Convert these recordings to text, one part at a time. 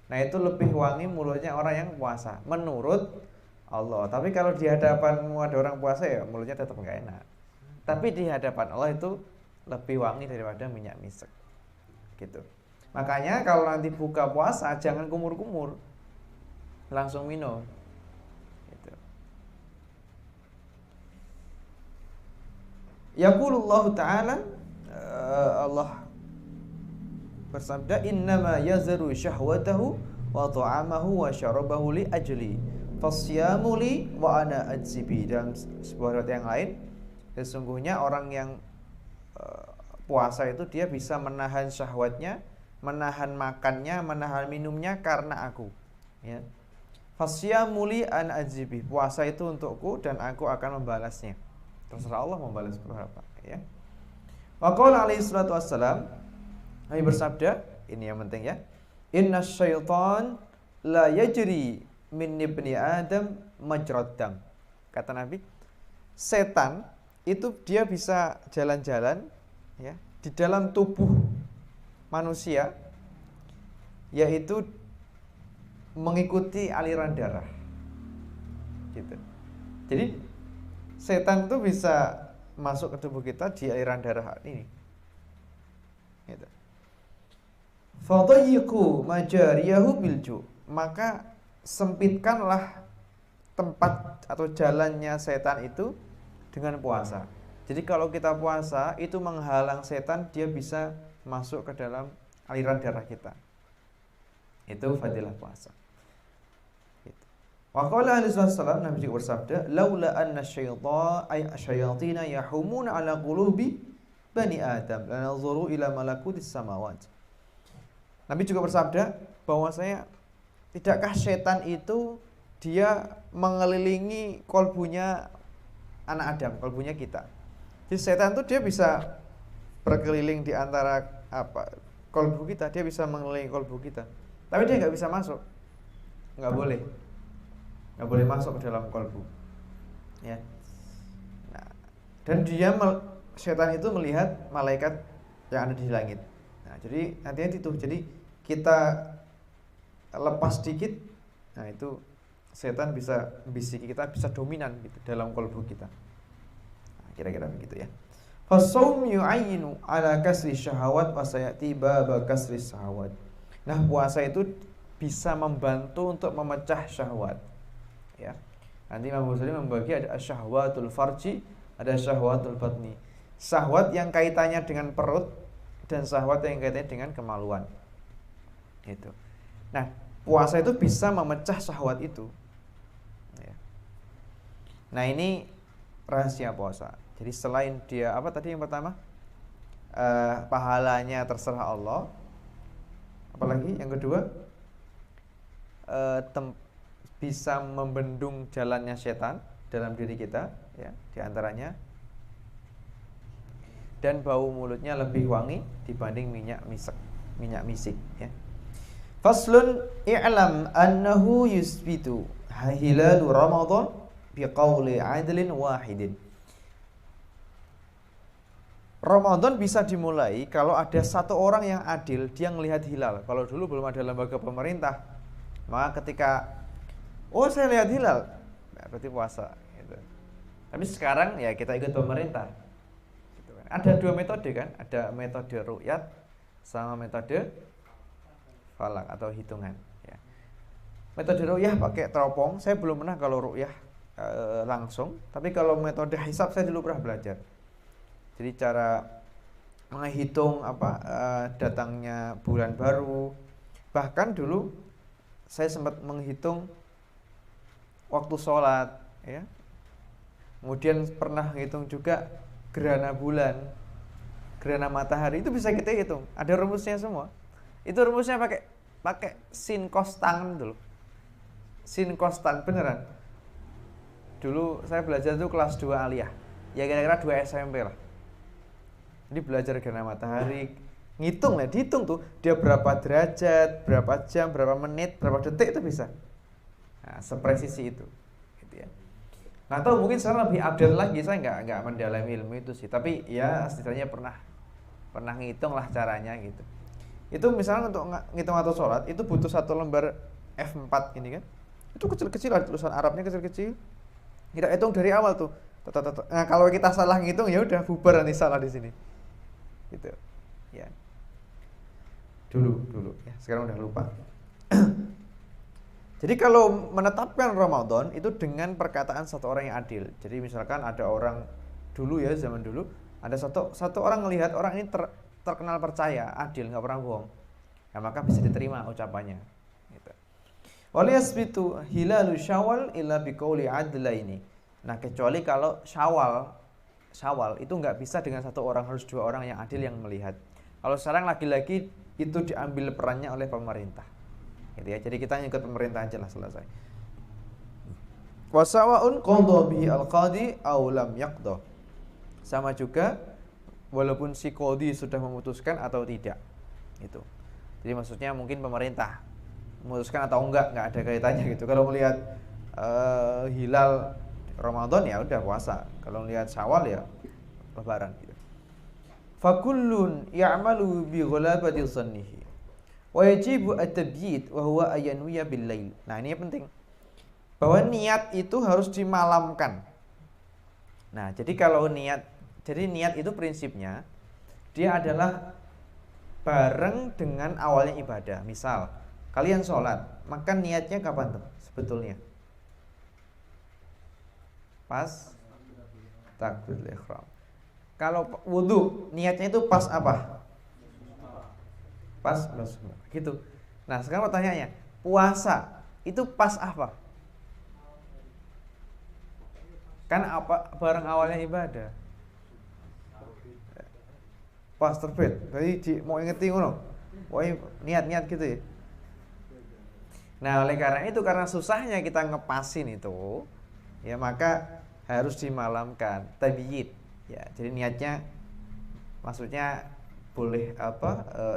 Nah itu lebih wangi mulutnya orang yang puasa menurut Allah. Tapi kalau di hadapanmu ada orang puasa ya mulutnya tetap nggak enak. Tapi di hadapan Allah itu lebih wangi daripada minyak misek. Gitu. Makanya kalau nanti buka puasa jangan kumur-kumur, langsung minum. Gitu. Yaqulullahu ta'ala, Allah bersabda, innama yazru syahwatahu wa ta'amahu wa syarabahu li ajli fasyamu li wa ana ajzibi. Dalam sebuah riwayat yang lain, sesungguhnya orang yang puasa itu dia bisa menahan syahwatnya, menahan makannya, menahan minumnya karena aku, ya. Fasyamu li an ajzibi, puasa itu untukku dan aku akan membalasnya. Terserah Allah membalas berapa, ya. Wa qala alaihi salatu wassalam, Nabi bersabda, ini yang penting ya. Inna syaitan la yajri min ibni Adam majrad dam. Kata Nabi, setan itu dia bisa jalan-jalan, ya, di dalam tubuh manusia, yaitu mengikuti aliran darah. Gitu. Jadi setan itu bisa masuk ke tubuh kita di aliran darah ini. Gitu. Fadayyiqu majariyahu bilju, maka sempitkanlah tempat atau jalannya setan itu dengan puasa. Jadi kalau kita puasa itu menghalang setan, dia bisa masuk ke dalam aliran darah kita. Itu fadilah puasa. Wa qala alaihi wasallam, Nabi juga bersabda, laula anna syayatina yahumuna ala qulubi bani Adam lanazuru ila malakutis samawat. Nabi juga bersabda bahwasanya tidakkah setan itu dia mengelilingi kolbunya anak Adam, kolbunya kita. Jadi setan itu dia bisa berkeliling di antara kolbu kita, dia bisa mengelilingi kolbu kita. Tapi dia nggak bisa masuk, nggak boleh masuk ke dalam kolbu. Ya. Nah, dan setan itu melihat malaikat yang ada di langit. Nah, jadi hati-hati tuh. Jadi kita lepas sedikit, nah itu setan bisa bisiki kita, bisa dominan gitu dalam kolbu kita. Nah, kira-kira begitu ya. Fasawm yu'ayinu ala kasri syahawat wa sayati baba kasri syahawat. Nah, puasa itu bisa membantu untuk memecah syahwat. Ya. Nanti Imam Ghazali membagi ada syahwatul farji, ada syahwatul batni. Syahwat yang kaitannya dengan perut dan syahwat yang kaitannya dengan kemaluan. Gitu. Nah, puasa itu bisa memecah syahwat itu. Ya. Nah, ini rahasia puasa. Jadi selain dia apa tadi yang pertama, pahalanya terserah Allah. Apalagi yang kedua, bisa membendung jalannya setan dalam diri kita, ya, diantaranya. Dan bau mulutnya lebih wangi dibanding minyak misik, ya. Faslun i'lam annahu yusbitu hilalu Ramadan biqauli adlin wahidin. Ramadan bisa dimulai kalau ada satu orang yang adil, dia melihat hilal. Kalau dulu belum ada lembaga pemerintah, maka ketika saya lihat hilal, berarti puasa gitu. Tapi sekarang ya kita ikut pemerintah gitu kan. Ada dua metode kan, ada metode ru'yat sama metode falak atau hitungan, ya. Metode ru'yah pakai teropong, saya belum pernah kalau ru'yah langsung, tapi kalau metode hisab saya dulu pernah belajar. Jadi cara menghitung datangnya bulan baru. Bahkan dulu saya sempat menghitung waktu sholat, ya. Kemudian pernah hitung juga gerhana bulan, gerhana matahari, itu bisa kita hitung. Ada rumusnya semua. Itu rumusnya pakai sin cos tan dulu. Sin cos tan beneran. Dulu saya belajar itu kelas 2 aliyah. Ya kira-kira 2 SMP lah. Jadi belajar gerhana matahari, dihitung tuh dia berapa derajat, berapa jam, berapa menit, berapa detik itu bisa. Nah, sepresisi itu, gitu ya. Nggak tahu, mungkin sekarang lebih update lagi, saya nggak mendalami ilmu itu sih. Tapi ya setidaknya pernah ngitung lah caranya gitu. Itu misalnya untuk ngitung atau sholat itu butuh satu lembar F4 gini kan. Itu kecil-kecil lah, tulisan Arabnya kecil-kecil. Kita hitung dari awal tuh. Nah, kalau kita salah ngitung ya udah bubar nanti salah di sini. Gitu. Ya. Dulu ya, sekarang udah lupa. Jadi kalau menetapkan Ramadan itu dengan perkataan satu orang yang adil. Jadi misalkan ada orang dulu ya, zaman dulu ada satu orang melihat orang ini terkenal percaya, adil, nggak pernah bohong. Ya maka bisa diterima ucapannya. Gitu. Waliyasbitu hilalu Syawal illa biqauli adlaini. Nah, kecuali kalau Syawal itu nggak bisa dengan satu orang, harus dua orang yang adil yang melihat. Kalau sekarang lagi-lagi itu diambil perannya oleh pemerintah. Gitu ya. Jadi kita ngikut pemerintah aja lah, selesai. Wasawa'un qadha bihi al-qadi aw lam yaqdha. Sama juga walaupun si qadhi sudah memutuskan atau tidak. Itu. Jadi maksudnya mungkin pemerintah memutuskan atau enggak ada kaitannya gitu. Kalau melihat hilal Ramadan ya udah puasa. Kalau melihat Syawal ya lebaran gitu. Fakullun ya'malu bi ghalabati dhannihi. Wa yajibu at-tabyid wa huwa ayanwiya bil lail. Nah, ini penting. Bahwa niat itu harus dimalamkan. Nah, jadi niat itu prinsipnya dia adalah bareng dengan awalnya ibadah. Misal, kalian sholat, maka niatnya kapan tuh sebetulnya? Pas takbiratul ihram. Kalau wudu, niatnya itu pas apa? Pas gitu. Nah, sekarang pertanyaannya, puasa itu pas apa? Kan apa bareng awalnya ibadah? Pas terbit. Jadi mau ingetin ngono. Pokoknya niat-niat gitu ya. Nah, oleh karena itu, karena susahnya kita ngepasin itu, ya maka harus dimalamkan, tabyid. Ya, jadi niatnya maksudnya boleh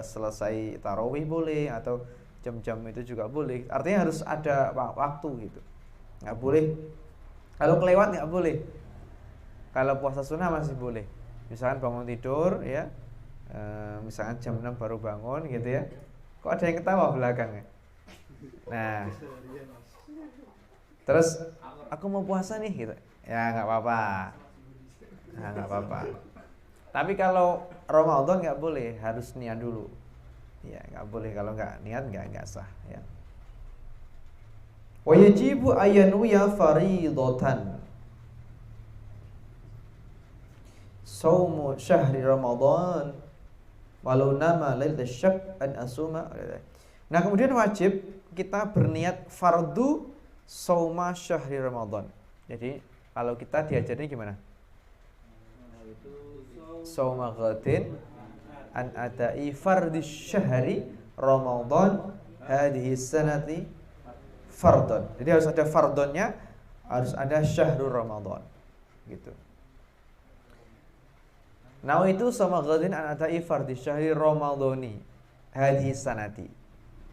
selesai tarawih boleh, atau jam-jam itu juga boleh. Artinya harus ada waktu gitu. Nggak boleh kalau kelewat, nggak boleh. Kalau puasa sunnah masih boleh. Misalkan bangun tidur ya, misalkan jam 6 baru bangun gitu ya. Kok ada yang ketawa belakangnya? Nah, terus aku mau puasa nih gitu. Ya nggak apa-apa. Nah, nggak apa-apa. Tapi kalau Ramadan nggak boleh, harus niat dulu. Ya nggak boleh, kalau nggak niat nggak sah. Ya. Wa yajibu ayanuya faridatan. Saumu syahri Ramadan walau nama lailatul syak an asuma. Nah, kemudian wajib kita berniat fardu sauma syahri Ramadan. Jadi kalau kita diajarin gimana? Sauma ghadin an adai fardis syahri Ramadan hadhihi sanati fardon. Jadi harus ada fardonnya, harus ada syahrul Ramadan. Gitu. Nah, itu sama ghadin an adai fardis syahri Ramadhani hadhihi sanati.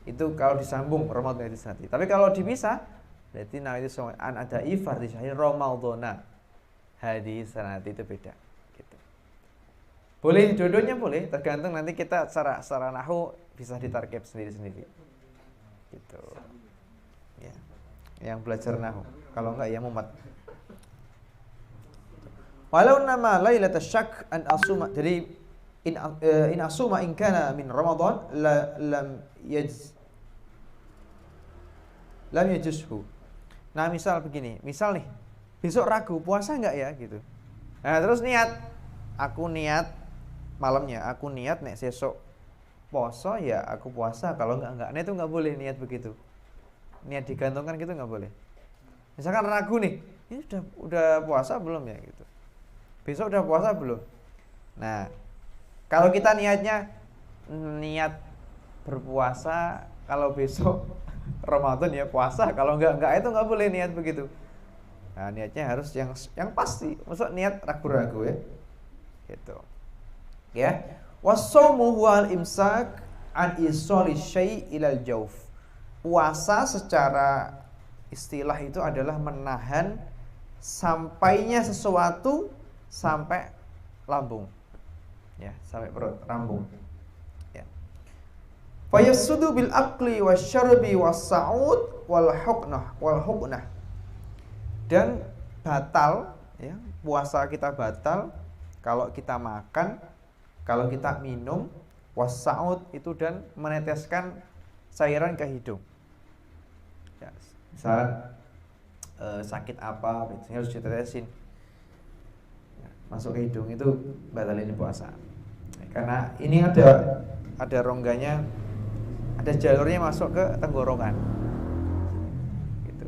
Itu kalau disambung Ramadan hadhihi sanati. Tapi kalau dipisah berarti nah itu sama an adai fardis syahri Ramadhana hadhihi sanati, itu beda. Gitu. Boleh dua-duanya boleh, tergantung nanti kita secara nahwu bisa ditarkib sendiri-sendiri. Gitu. Ya. Yang belajar nahwu. Kalau enggak ya mumat. Walau nama lailatul syak an asuma. Jadi in asuma in kana min Ramadan lam yajuzhu. Nah, misal begini, misal nih, besok ragu puasa enggak ya gitu. Nah, terus aku niat malamnya, aku niat nek sesok poso ya aku puasa, kalau enggak. Nah, itu enggak boleh niat begitu. Niat digantungkan gitu enggak boleh. Misalkan ragu nih, ini udah puasa belum ya gitu. Besok udah puasa belum? Nah, kalau kita niat berpuasa, kalau besok Ramadan ya puasa, kalau enggak itu enggak boleh niat begitu. Nah, niatnya harus yang pasti. Maksud niat ragu-ragu ya. Gitu. Ya. Wasaumu huwal imsak an isoli syai' ilal jauf. Puasa secara istilah itu adalah menahan sampainya sesuatu sampai lambung. Ya, sampai perut, lambung. Ya. Fayasudu bil akli wasyarbi wasaud wal huknah. Dan batal ya, puasa kita batal kalau kita makan, kalau kita minum, wasaud itu dan meneteskan cairan ke hidung. Ya, misalnya sakit apa, harus ditetesin ya, masuk ke hidung, itu batalin puasa. Karena ini ada rongganya, ada jalurnya masuk ke tenggorokan. Gitu.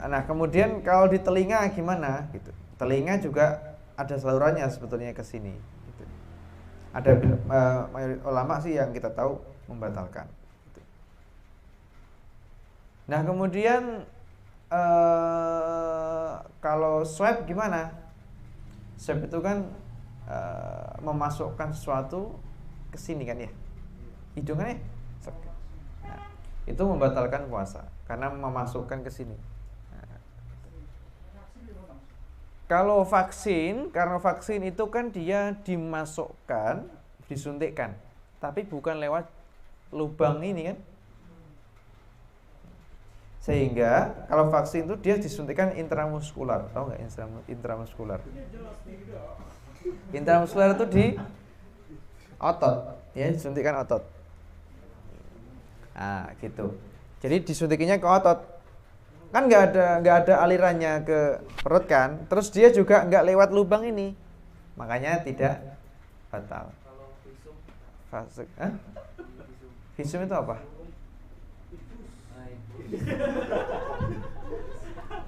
Nah, kemudian kalau di telinga gimana? Gitu. Telinga juga ada salurannya sebetulnya ke sini. Gitu. Ada ulama sih yang kita tahu membatalkan. Gitu. Nah, kemudian kalau swab gimana? Swab itu kan memasukkan sesuatu ke sini kan ya, hidungannya. Nah, itu membatalkan puasa karena memasukkan ke sini. Nah, kalau vaksin, karena vaksin itu kan dia dimasukkan, disuntikkan, tapi bukan lewat lubang ini kan. Sehingga kalau vaksin itu dia disuntikkan intramuskular, tahu nggak intramuskular? Intramuskular itu di otot, ya disuntikkan otot. Nah, gitu. Jadi disuntikinya ke otot, kan nggak ada alirannya ke perut kan. Terus dia juga nggak lewat lubang ini, makanya tidak batal. Visum itu apa?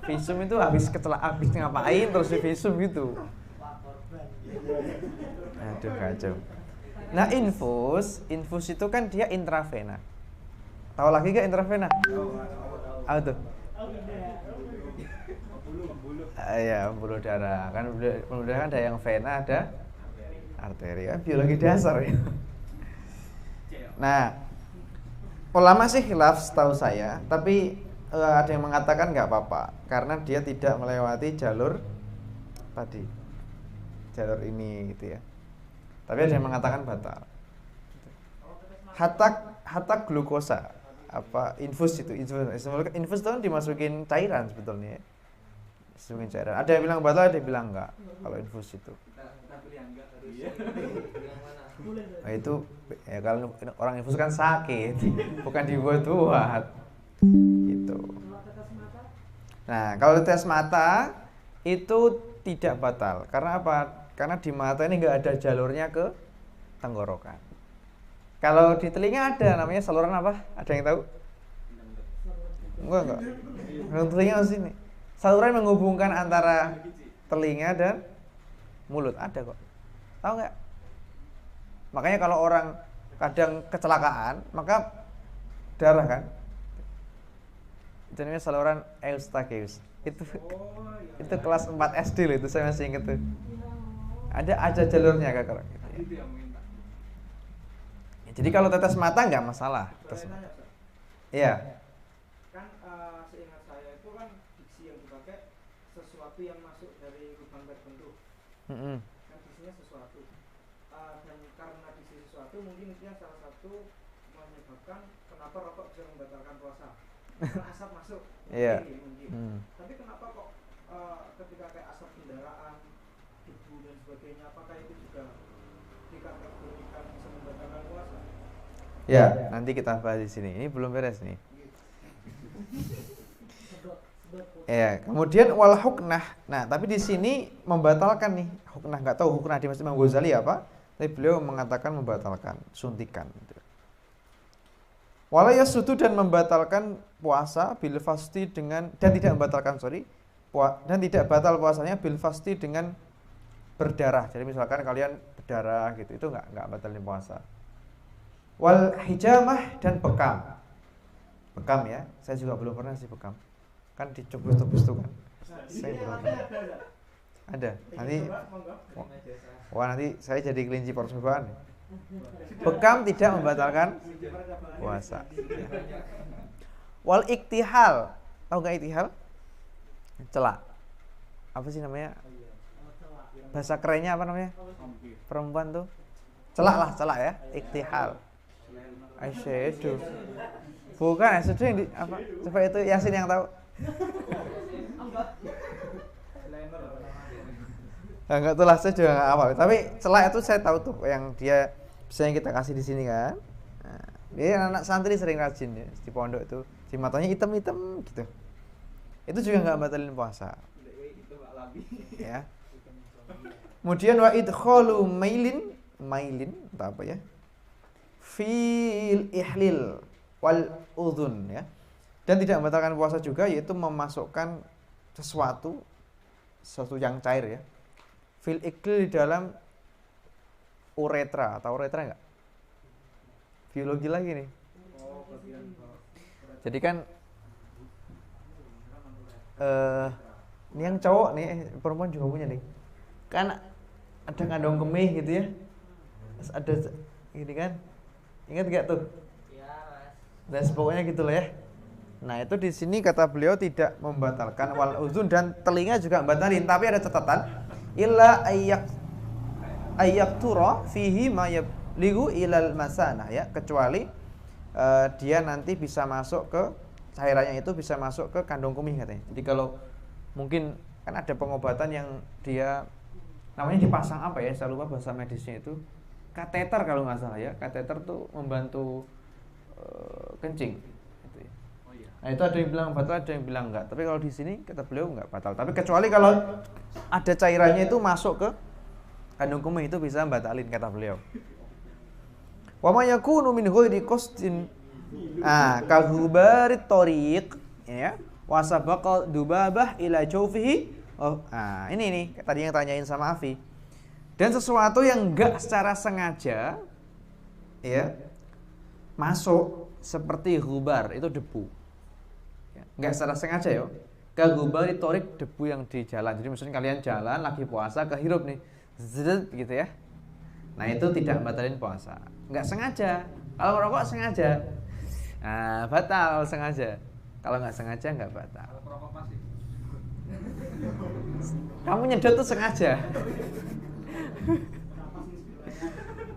Visum itu habis ngapain terus di visum gitu. Aduh kacau. Nah, infus itu kan dia intravena. Tahu lagi gak intravena? Apa tuh? Ya, pembuluh darah. Kan pembuluh darah kan ada yang vena, ada arteri. Kan biologi dasar ya. Nah, ulama sih khilaf setahu saya, tapi ada yang mengatakan nggak apa-apa karena dia tidak melewati jalur tadi, jalur ini gitu ya. Tapi ada yang mengatakan batal. Hatak glukosa, apa infus itu? Infus itu kan dimasukin cairan sebetulnya. Dimasukin cairan. Ada yang bilang batal, ada yang bilang enggak kalau infus itu. Nah, itu ya kalau orang infus kan sakit, bukan dibuat-buat. Gitu. Nah, kalau tes mata itu tidak batal. Karena apa? Karena di mata ini nggak ada jalurnya ke tenggorokan. Kalau di telinga ada, namanya saluran apa? Ada yang tahu? Enggak. Telinga sini. Saluran menghubungkan antara telinga dan mulut ada kok. Tahu nggak? Makanya kalau orang kadang kecelakaan, maka darah kan. Itu namanya saluran Eustachius. Itu kelas 4 SD loh, itu saya masih ingat tuh. Ada aja jalurnya Kak kalau gitu ya. Jadi kalau tetes mata nggak masalah. Iya. Kan seingat saya itu kan diksi yang dipakai sesuatu yang masuk dari lubang tertentu. Kan diksinya sesuatu. Dan karena diksi sesuatu mungkin itu yang salah satu menyebabkan kenapa rokok bisa membatalkan puasa. Karena asap masuk. Iya. Mungkin. Tapi kenapa kok ketika kayak asap kendaraan, debu dan sebagainya, apakah itu juga dikategorikan bisa membatalkan puasa? Ya, nanti kita bahas di sini. Ini belum beres nih. Ya, kemudian wal huknah. Nah, tapi di sini membatalkan nih. Huknah enggak tahu huknah di Masjid Imam Ghazali apa, tapi beliau mengatakan membatalkan, suntikan gitu. Wala yasudu dan membatalkan puasa bil fasti dengan dan tidak membatalkan dan tidak batal puasanya bil fasti dengan berdarah. Jadi misalkan kalian berdarah gitu, itu enggak batalin puasa. Wal hijamah dan bekam. Bekam ya, saya juga belum pernah sih bekam. Kan dicoblos-coblos tuh kan. Saya belum pernah. Ada. Nanti saya jadi kelinci percobaan. Bekam tidak membatalkan puasa. Wal iktihal. Tahu enggak iktihal? Celak. Apa sih namanya? Bahasa kerennya apa namanya? Perempuan tuh. Celak ya, iktihal. Eyeshadow. Bukan eyeshadow yang di apa? Coba itu Yasin yang tahu. Enggak tuh lah, saya juga enggak hafal. Tapi celak itu saya tahu tuh yang dia bisa yang kita kasih di sini kan. Nah, dia anak santri sering rajin ya di pondok itu. Di matanya hitam-hitam gitu. Itu juga enggak batalin puasa. Ya. Kemudian wa idkhalu mailin atau apa ya? Fil ihlil wal udhun ya. Dan tidak membatalkan puasa juga yaitu memasukkan sesuatu yang cair ya. Fil ihlil di dalam uretra, tahu uretra enggak? Biologi lagi nih. Jadi kan ini yang cowok nih, perempuan juga punya nih. Kan ada kandung kemih gitu ya. Terus ada gini kan. Ingat enggak tuh? Iya, Mas. Dan pokoknya gitu lah ya. Nah, itu di sini kata beliau tidak membatalkan wal uzun dan telinga juga membatalin, tapi ada catatan illa ayyaktura fihi ma yabligu ilal masanah ya, kecuali dia nanti bisa masuk ke cairannya itu bisa masuk ke kandung kemih katanya. Jadi kalau mungkin kan ada pengobatan yang dia namanya dipasang apa ya, saya lupa bahasa medisnya itu, kateter kalau nggak salah ya. Kateter tuh membantu kencing gitu ya. Nah, itu ada yang bilang batal, ada yang bilang enggak. Tapi kalau di sini kata beliau enggak batal. Tapi kecuali kalau ada cairannya itu masuk ke kandung kemih itu bisa batalin kata beliau. Wa ma yakunu min ghairi qasdin kahubarit tariq ya. Wa sabaqa dubabah ila jawfihi. Oh, ini nih tadi yang tanyain sama Afi. Dan sesuatu yang enggak secara sengaja ya masuk seperti hubar itu debu. Ya, enggak secara sengaja ya. Kahubari torik debu yang di jalan. Jadi misalnya kalian jalan lagi puasa kehirup nih. Zzzz, gitu ya. Nah, itu tidak batalin puasa. Enggak sengaja. Kalau ngerokok sengaja. Nah, batal sengaja. Kalau enggak sengaja enggak batal. Kalau perokok pasif. Kamu nyedot tuh sengaja.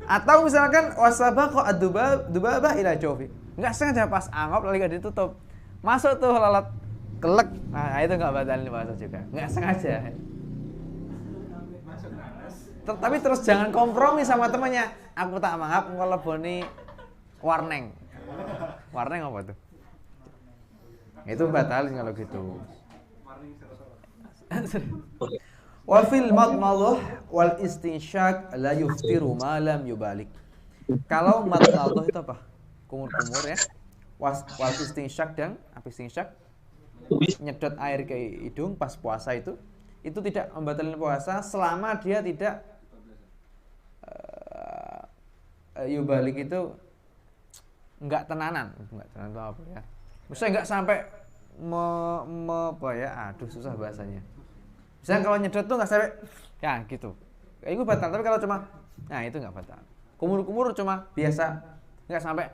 Atau misalkan wasabaqa ad-dubabah ila jawfi. Enggak sengaja pas angop lagi ditutup. Masuk tuh lalat kelek. Nah, itu enggak batalin puasa juga. Enggak sengaja. Tapi terus jangan kompromi sama temannya. Aku tak mangap engko leboni warneng. Warneng apa tuh? Itu batalin kalau gitu. Wa fil madmadah wal istinsyaq la yuftiru ma lam yubalik. Kalau madmadah itu apa? Kumur-kumur ya. Wal istinsyaq dan apa istinsyaq? Nyedot air ke hidung pas puasa itu tidak membatalkan puasa selama dia tidak yubalik itu enggak tenanan itu apa ya? Misalnya enggak sampai apa ya? Aduh susah bahasanya. Misalnya kalau nyedot tuh enggak sampai ya gitu. Kayak itu batal, tapi kalau cuma nah itu enggak batal. Kumur-kumur cuma biasa enggak sampai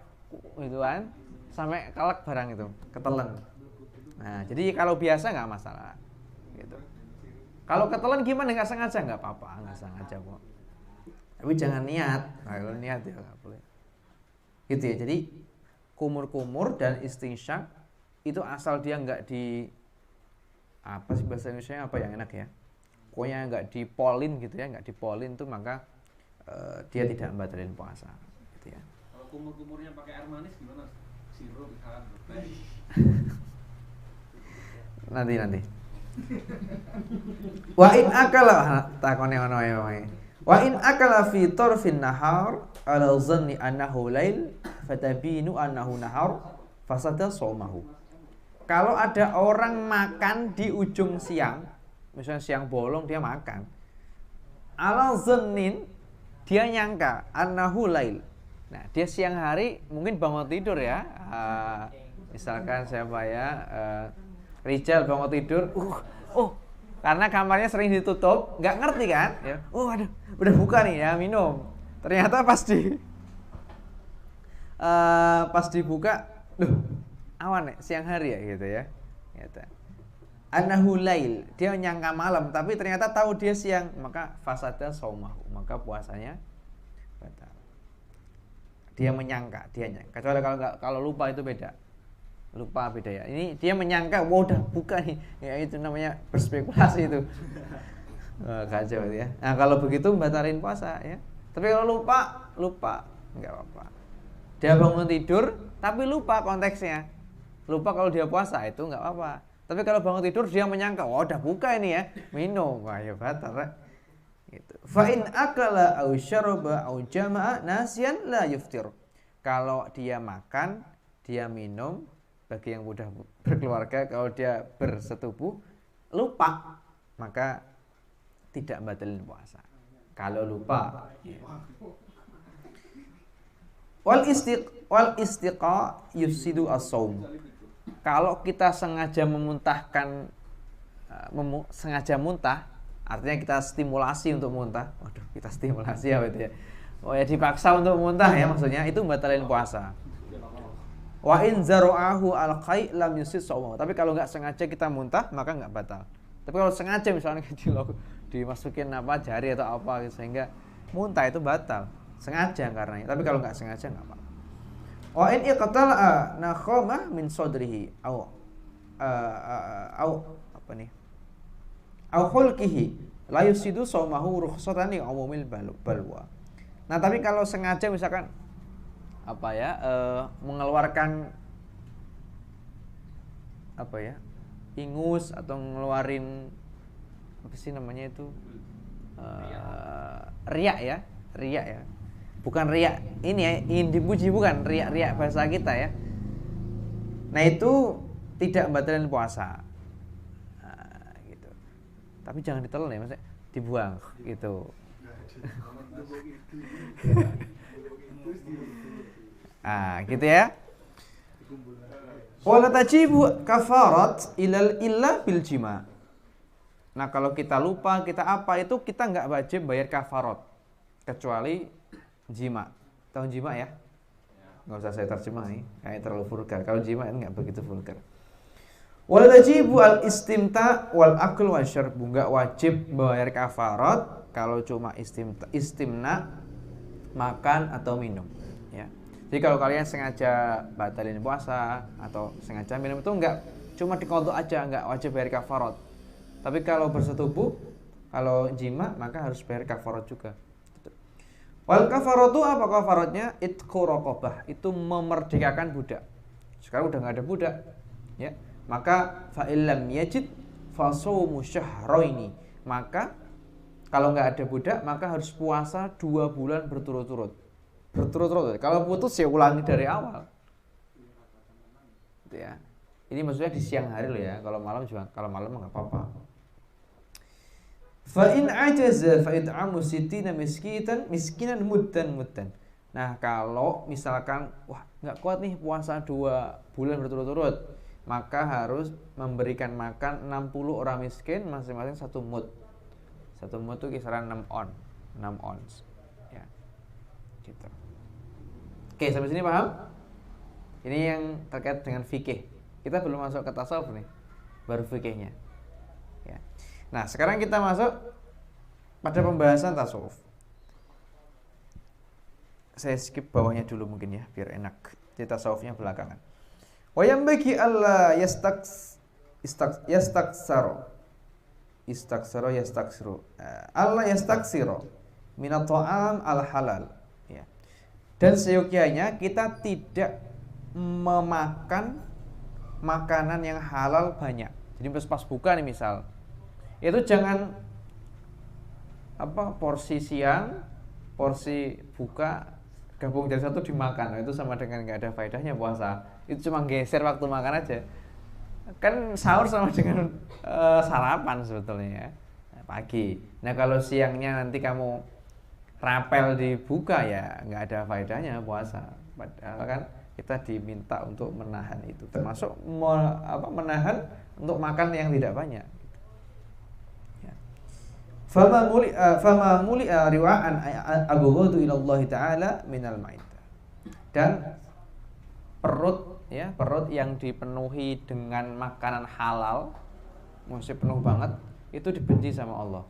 gitu kan, sampai kalek barang itu, ketelen. Nah, jadi kalau biasa enggak masalah gitu. Kalau ketelan gimana enggak sengaja enggak apa-apa, enggak sengaja kok. Tapi jangan niat. Nah, kalau niat ya enggak boleh. Gitu ya. Jadi kumur-kumur dan istinsyaq itu asal dia enggak di apa sih bahasa Indonesia apa yang enak ya? Pokoknya enggak dipolin gitu ya, enggak dipolin tuh maka dia tidak membatalkan puasa gitu ya. Kalau kumur-kumurnya pakai air manis gimana? Sirup, teh. Nanti. Wa in akala takone ono ya wae. Wa in akala fi tarfin nahar ala dhanni annahu lail fatabinu annahu nahar fasada shaumahu. Kalau ada orang makan di ujung siang, misalnya siang bolong dia makan. Ala dhannin dia nyangka annahu lail. Nah, dia siang hari mungkin bangun tidur ya. Misalkan siapa ya? Rijal bangun tidur, karena kamarnya sering ditutup, nggak ngerti kan? Ya, aduh, udah buka nih ya minum. Ternyata pas dibuka, awan nih siang hari ya gitu ya. Gitu. Annahu lail, dia nyangka malam, tapi ternyata tahu dia siang, maka fasada shaumahu, maka puasanya batal. Dia menyangka, kecuali kalau lupa itu beda. Lupa beda ya. Ini dia menyangka, wah udah buka nih. Ya itu namanya berspekulasi itu. Kacau ya. Nah, kalau begitu batalin puasa ya. Tapi kalau lupa enggak apa-apa. Dia bangun tidur tapi lupa konteksnya. Lupa kalau dia puasa itu enggak apa-apa. Tapi kalau bangun tidur dia menyangka, wah udah buka ini ya, minum, wah ya batal. Gitu. Fa in akala au syaraba au jama'a nasiyan la yuftir. Kalau dia makan, dia minum, bagi yang mudah berkeluarga, kalau dia bersetubuh lupa, maka tidak batalin puasa. Kalau lupa. Ya. Wal istiqa yufsidu as-shaum. Kalau kita sengaja memuntahkan sengaja muntah, artinya kita stimulasi untuk muntah. Waduh, kita stimulasi apa itu ya? Oh ya, dipaksa untuk muntah ya, maksudnya itu batalin puasa. Wa in zara'ahu al-qai' lam yusid shaum. Tapi kalau enggak sengaja kita muntah, maka enggak batal. Tapi kalau sengaja misalnya dimasukin jari atau apa sehingga muntah itu batal. Sengaja karena. Tapi kalau enggak sengaja enggak apa-apa. Wa in iqtala'a nakhama min sadrihi au apa nih? Au khulqihi la yusidu shaumahu rukhsatan li umumil balwa. Nah, tapi kalau sengaja misalkan mengeluarkan ingus atau ngeluarin apa sih namanya itu riak ya, bukan riak ini ya, ingin dipuji, bukan riak bahasa kita ya. Nah itu tidak membatalkan puasa, gitu. Tapi jangan ditelan ya, maksudnya dibuang gitu. Gitu ya. Wala tajibu kafarat illa bil jima. Nah, kalau kita lupa, kita itu kita nggak wajib bayar kafarat kecuali jima. Tahu jima ya? Nggak usah saya terjemah nih, kayak terlalu vulgar. Kalau jima nggak begitu vulgar. Wala tajibu al istimta wal akl wa syarb. Nggak wajib bayar kafarat kalau cuma istimna, makan atau minum. Ya. Jadi kalau kalian sengaja batalin puasa atau sengaja minum itu enggak, cuma diqadha aja, enggak wajib bayar kafarat. Tapi kalau bersetubuh, kalau jima maka harus bayar kafarat juga. Wal kafaratu, apa kafaratnya? Itqu raqabah, itu memerdekakan budak. Sekarang udah enggak ada budak, ya. Maka fa illam yajid fa shaumu syahraini. Maka kalau enggak ada budak, maka harus puasa 2 bulan berturut-turut. Kalau putus ya ulangi dari awal. Gitu ya. Ini maksudnya di siang hari loh ya. Kalau malam juga, kalau malam enggak apa-apa. Fa in ajaza fa it'amu sittina miskinan muddan. Nah, kalau misalkan enggak kuat nih puasa 2 bulan berturut-turut, maka harus memberikan makan 60 orang miskin masing-masing 1 mud. 1 mud itu kisaran 6 ons. Ya. Gitu. Oke, sampai sini paham? Ini yang terkait dengan fikih. Kita belum masuk ke tasawuf nih, baru fikihnya. Ya. Nah, sekarang kita masuk pada pembahasan tasawuf. Saya skip bawahnya dulu mungkin ya, biar enak. Jadi tasawufnya belakangan. Wa yambaki alla yastaksiru. Allah yastaksiru minat ta'am al-halal. Ya. Dan seyogyanya kita tidak memakan makanan yang halal banyak. Jadi pas buka nih misal, itu jangan porsi siang, porsi buka gabung jadi satu dimakan. Itu sama dengan nggak ada faedahnya puasa. Itu cuma geser waktu makan aja. Kan sahur sama dengan sarapan sebetulnya ya, pagi. Nah kalau siangnya nanti kamu rapel dibuka ya nggak ada faedahnya puasa. Padahal kan kita diminta untuk menahan itu, termasuk menahan untuk makan yang tidak banyak. Fama muli riwa'an aghadu ila Allah taala minal ma'idah. Dan perut yang dipenuhi dengan makanan halal, masih penuh banget, itu dibenci sama Allah.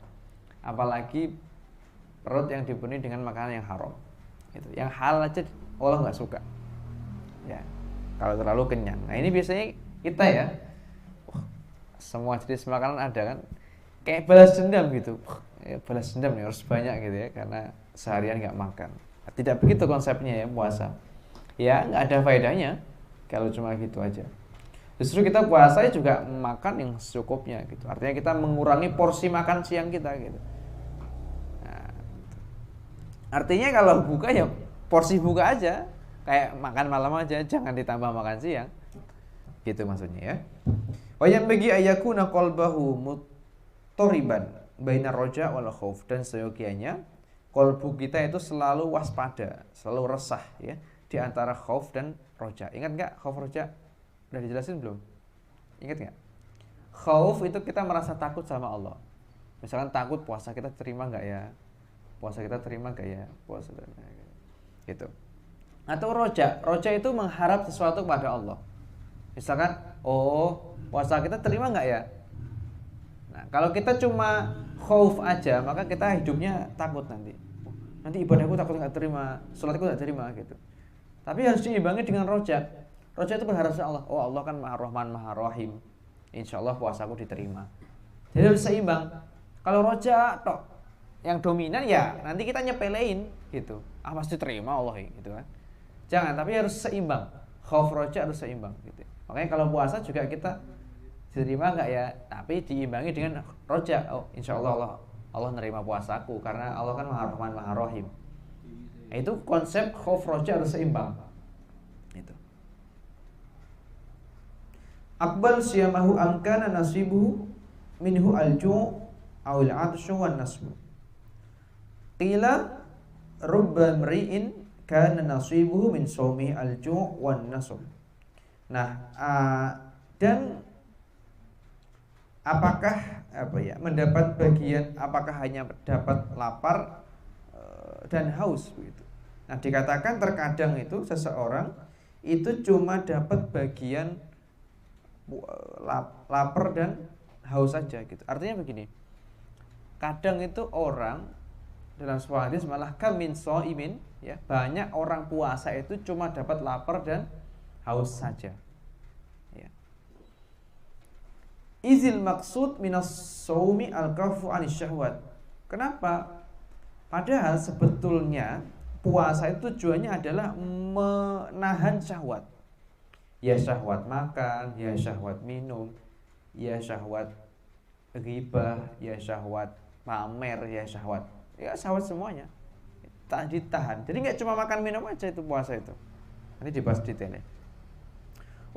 Apalagi perut yang dipenuhi dengan makanan yang haram. Itu yang halal aja Allah nggak suka. Ya, kalau terlalu kenyang. Nah ini biasanya kita ya, semua jenis makanan ada kan, kayak balas dendam gitu. Balas dendam nih harus banyak gitu ya, karena seharian nggak makan. Tidak begitu konsepnya ya puasa. Ya nggak ada faedahnya kalau cuma gitu aja. Justru kita puasa juga makan yang secukupnya gitu. Artinya kita mengurangi porsi makan siang kita gitu. Nah, artinya kalau buka ya porsi buka aja. Kayak makan malam aja, jangan ditambah makan siang. Gitu maksudnya ya. Wa yanbaghi ayyakuna qalbahu muttariban baina roja wal khauf, dan seyogianya kolbu kita itu selalu waspada, selalu resah ya di antara khauf dan roja. Ingat enggak khauf roja? Udah dijelasin belum? Ingat enggak? Khauf itu kita merasa takut sama Allah. Misalkan takut puasa kita terima enggak ya? Puasa kita terima enggak ya? Puasa gitu. Atau roja itu mengharap sesuatu kepada Allah. Misalkan, oh puasa kita terima nggak ya? Nah, kalau kita cuma khauf aja, maka kita hidupnya takut nanti. Nanti ibadahku takut nggak terima, sholatku nggak terima gitu. Tapi harus diimbangi dengan roja. Roja itu berharap sama Allah. Oh Allah kan Maha Rahman, Maha Rahim. Insya Allah puasaku diterima. Jadi harus seimbang. Kalau roja tok yang dominan ya nanti kita nyepelein gitu. Ah pasti terima Allah gitu kan. Jangan, tapi harus seimbang. Khauf roja harus seimbang gitu. Makanya kalau puasa juga kita diterima enggak ya, tapi diimbangi dengan roja. Oh, insya Allah nerima puasaku karena Allah kan Maha Rahman Maha Rahim. Nah, itu konsep khauf roja harus seimbang. Itu. Aqbal siyamahu amkana nasibuhu minhu al-ju' aw al-'atshu wan nasbu. Qila rubba mri'in kana nasibuhu min shaumi al-ju' wan nasb. Nah, dan apakah mendapat bagian, apakah hanya dapat lapar dan haus begitu. Nah, dikatakan terkadang itu seseorang itu cuma dapat bagian lapar dan haus saja gitu. Artinya begini. Kadang itu orang dalam sebuah hadis malah kamin shaimin ya, banyak orang puasa itu cuma dapat lapar dan haus saja. Ya. Izil maksud minas shaumi al-kafu anis syahwat. Kenapa? Padahal sebetulnya puasa itu tujuannya adalah menahan syahwat. Ya syahwat makan, ya syahwat minum, ya syahwat ghibah, ya syahwat pamer, ya syahwat semuanya tak ditahan. Jadi nggak cuma makan minum aja itu puasa itu. Nanti dibahas detailnya.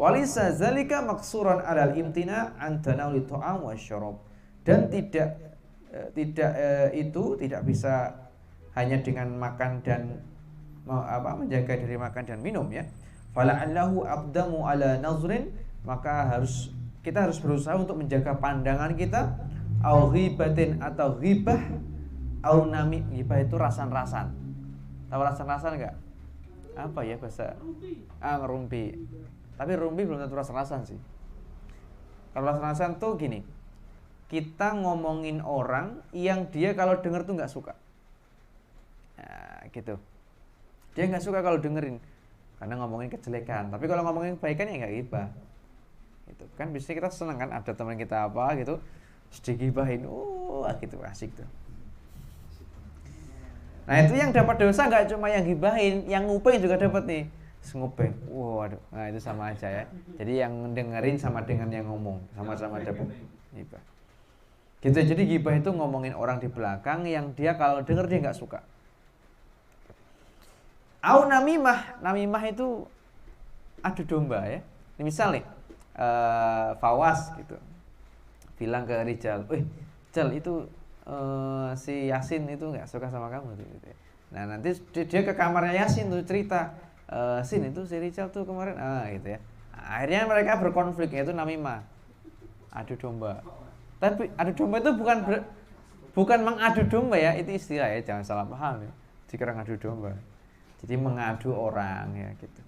Walisa zalika maksuran alal imtina an tanawli ta'am wasyarab. Dan tidak bisa hanya dengan makan dan menjaga dari makan dan minum ya. Fala'allahu aqdamu ala nazrin, maka kita harus berusaha untuk menjaga pandangan kita, au ghibatin atau ghibah, au nami. Ghibah itu rasan-rasan. Tahu rasan-rasan enggak? Apa ya bahasa? Ngerumpi. Tapi rumpi belum tentu rasan-rasan sih. Kalau rasan-rasan tuh gini, kita ngomongin orang yang dia kalau denger tuh nggak suka. Nah, gitu. Dia nggak suka kalau dengerin, karena ngomongin kejelekan. Tapi kalau ngomongin kebaikan ya nggak ghibah. Gitu. Kan biasanya kita senang kan ada teman kita apa gitu, sedikit gibahin, gitu asik tuh. Nah itu yang dapat dosa nggak cuma yang gibahin, yang nguping juga dapat nih. Nguping, waduh, nah itu sama aja ya. Jadi yang dengerin sama dengan yang ngomong sama-sama dapat gibah. Gitu. Jadi gibah itu ngomongin orang di belakang yang dia kalau denger dia nggak suka. Au namimah itu adu domba ya. Ini misal nih, Fawas gitu, bilang ke Rijal, Jal itu si Yasin itu nggak suka sama kamu gitu. Nah nanti dia ke kamarnya Yasin tuh cerita. Sin itu si Rijal tuh kemarin gitu ya. Akhirnya mereka berkonflik, yaitu namimah, adu domba. Tapi adu domba itu bukan mengadu domba ya, itu istilah ya, jangan salah paham ya. Dikira ngadu domba. Jadi mengadu orang ya gitu.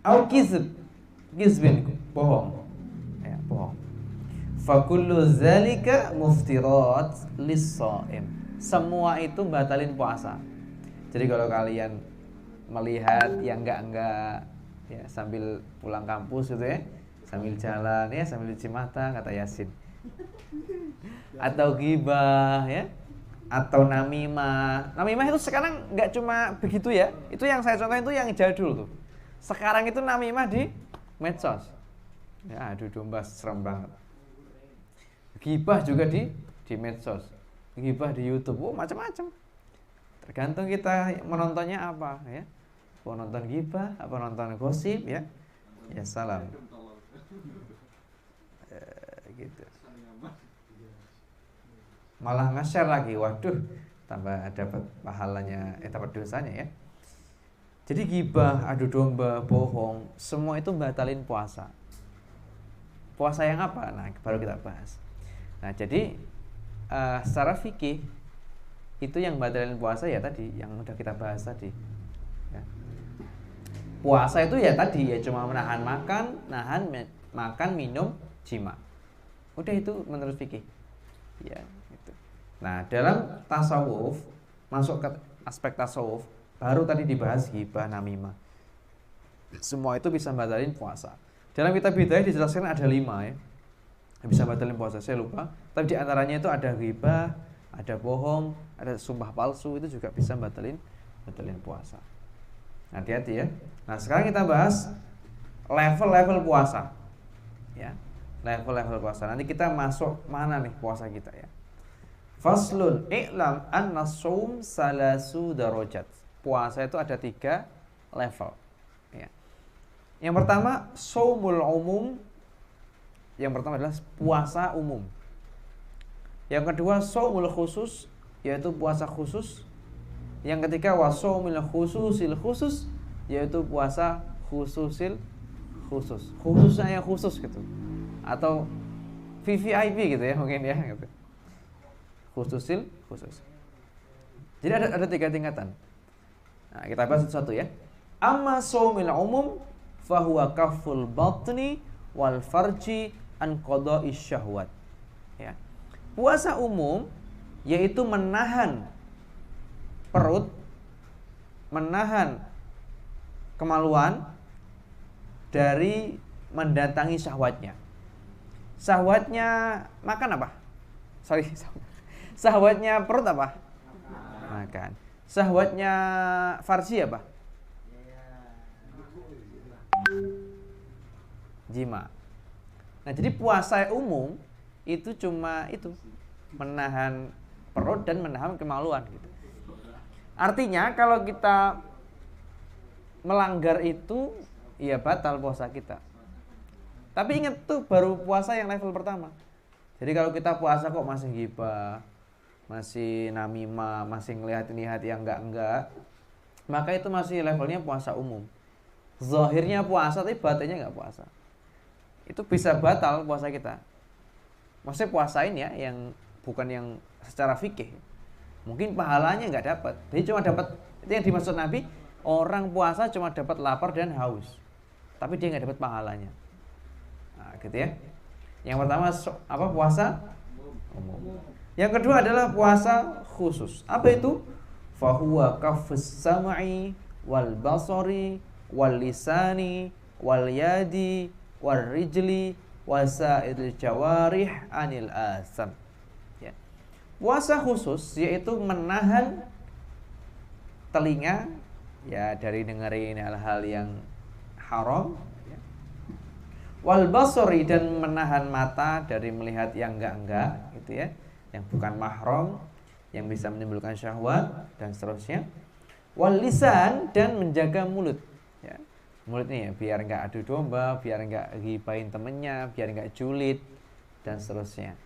Au kizbin, bohong. Ya, bohong. Fa kullu zalika muftirat lis-shaim. Semua itu batalin puasa. Jadi kalau kalian melihat yang enggak ya, sambil pulang kampus gitu ya, sambil jalan ya, sambil cuci mata kata Yasin. Atau ghibah ya, atau namimah. Namimah itu sekarang nggak cuma begitu ya, itu yang saya contohin itu yang jadul tuh. Sekarang itu namimah di medsos ya, adu domba serem banget. Ghibah juga di medsos, ghibah di YouTube, macam-macam. Tergantung kita menontonnya apa ya. Mau nonton ghibah, apa nonton gosip ya. Ya salam. Gitu. Malah nge-share lagi, waduh, tambah dapat pahalanya, dapat dosanya ya. Jadi ghibah, adu domba, bohong, semua itu batalin puasa. Puasa yang apa? Nah, baru kita bahas. Nah, jadi secara fikih itu yang batalin puasa ya tadi, yang udah kita bahas tadi. Ya. Puasa itu ya tadi ya cuma menahan makan, minum, jima. Udah itu menurut fikih. Ya, gitu. Nah, dalam tasawuf, masuk ke aspek tasawuf, baru tadi dibahas ghibah, namimah. Semua itu bisa batalin puasa. Dalam kitab Bidayah dijelaskan ada 5 ya. Yang bisa batalin puasa, saya lupa. Tapi di antaranya itu ada ghibah, ada bohong, ada sumpah palsu, itu juga bisa batalin puasa. Hati-hati ya. Nah, sekarang kita bahas level-level puasa. Ya. Level-level puasa. Nanti kita masuk mana nih puasa kita ya. Faslun i'lam anna shaum salasu darajat. Puasa itu ada 3 level ya. Yang pertama shaumul umum. Yang pertama adalah puasa umum. Yang kedua shaumul khusus, yaitu puasa khusus. Yang ketiga washaumil khususil khusus, yaitu puasa khususil khusus. Khususnya yang khusus gitu. Atau VVIP gitu ya mungkin ya gitu. Khususil khusus. Jadi ada 3 tingkatan. Nah, kita bahas satu-satu ya. Amma shaumil umum fahuwa kaful batni wal farji an qada'ish syahwat. Ya. Puasa umum yaitu menahan perut, menahan kemaluan dari mendatangi syahwatnya. Syahwatnya makan apa? Syahwatnya perut apa? Makan. Syahwatnya farji apa? Jima. Nah, jadi puasa umum itu cuma itu, menahan perut dan menahan kemaluan gitu. Artinya kalau kita melanggar itu ya batal puasa kita. Tapi ingat tuh baru puasa yang level pertama. Jadi kalau kita puasa kok masih ghibah, masih namimah, masih ngelihat yang enggak, maka itu masih levelnya puasa umum. Zahirnya puasa tapi batinnya enggak puasa. Itu bisa batal puasa kita. Maksudnya puasain ya yang bukan yang secara fikih. Mungkin pahalanya enggak dapat. Dia cuma dapat, itu yang dimaksud Nabi, orang puasa cuma dapat lapar dan haus. Tapi dia enggak dapat pahalanya. Nah, gitu ya. Yang pertama apa? Puasa umum. Yang kedua adalah puasa khusus. Apa itu? Fahuwa kafus sam'i wal basari wal lisani wal yadi wal rijli wasaidil jawarih anil asam. Ya. Puasa khusus yaitu menahan telinga ya dari dengerin hal-hal yang haram, ya. Wal basari, dan menahan mata dari melihat yang enggak gitu ya, yang bukan mahram, yang bisa menimbulkan syahwat dan seterusnya. Wal lisan, dan menjaga mulut ya. Mulut ini ya, biar enggak adu domba, biar enggak ghibahin temennya, biar enggak julid dan seterusnya.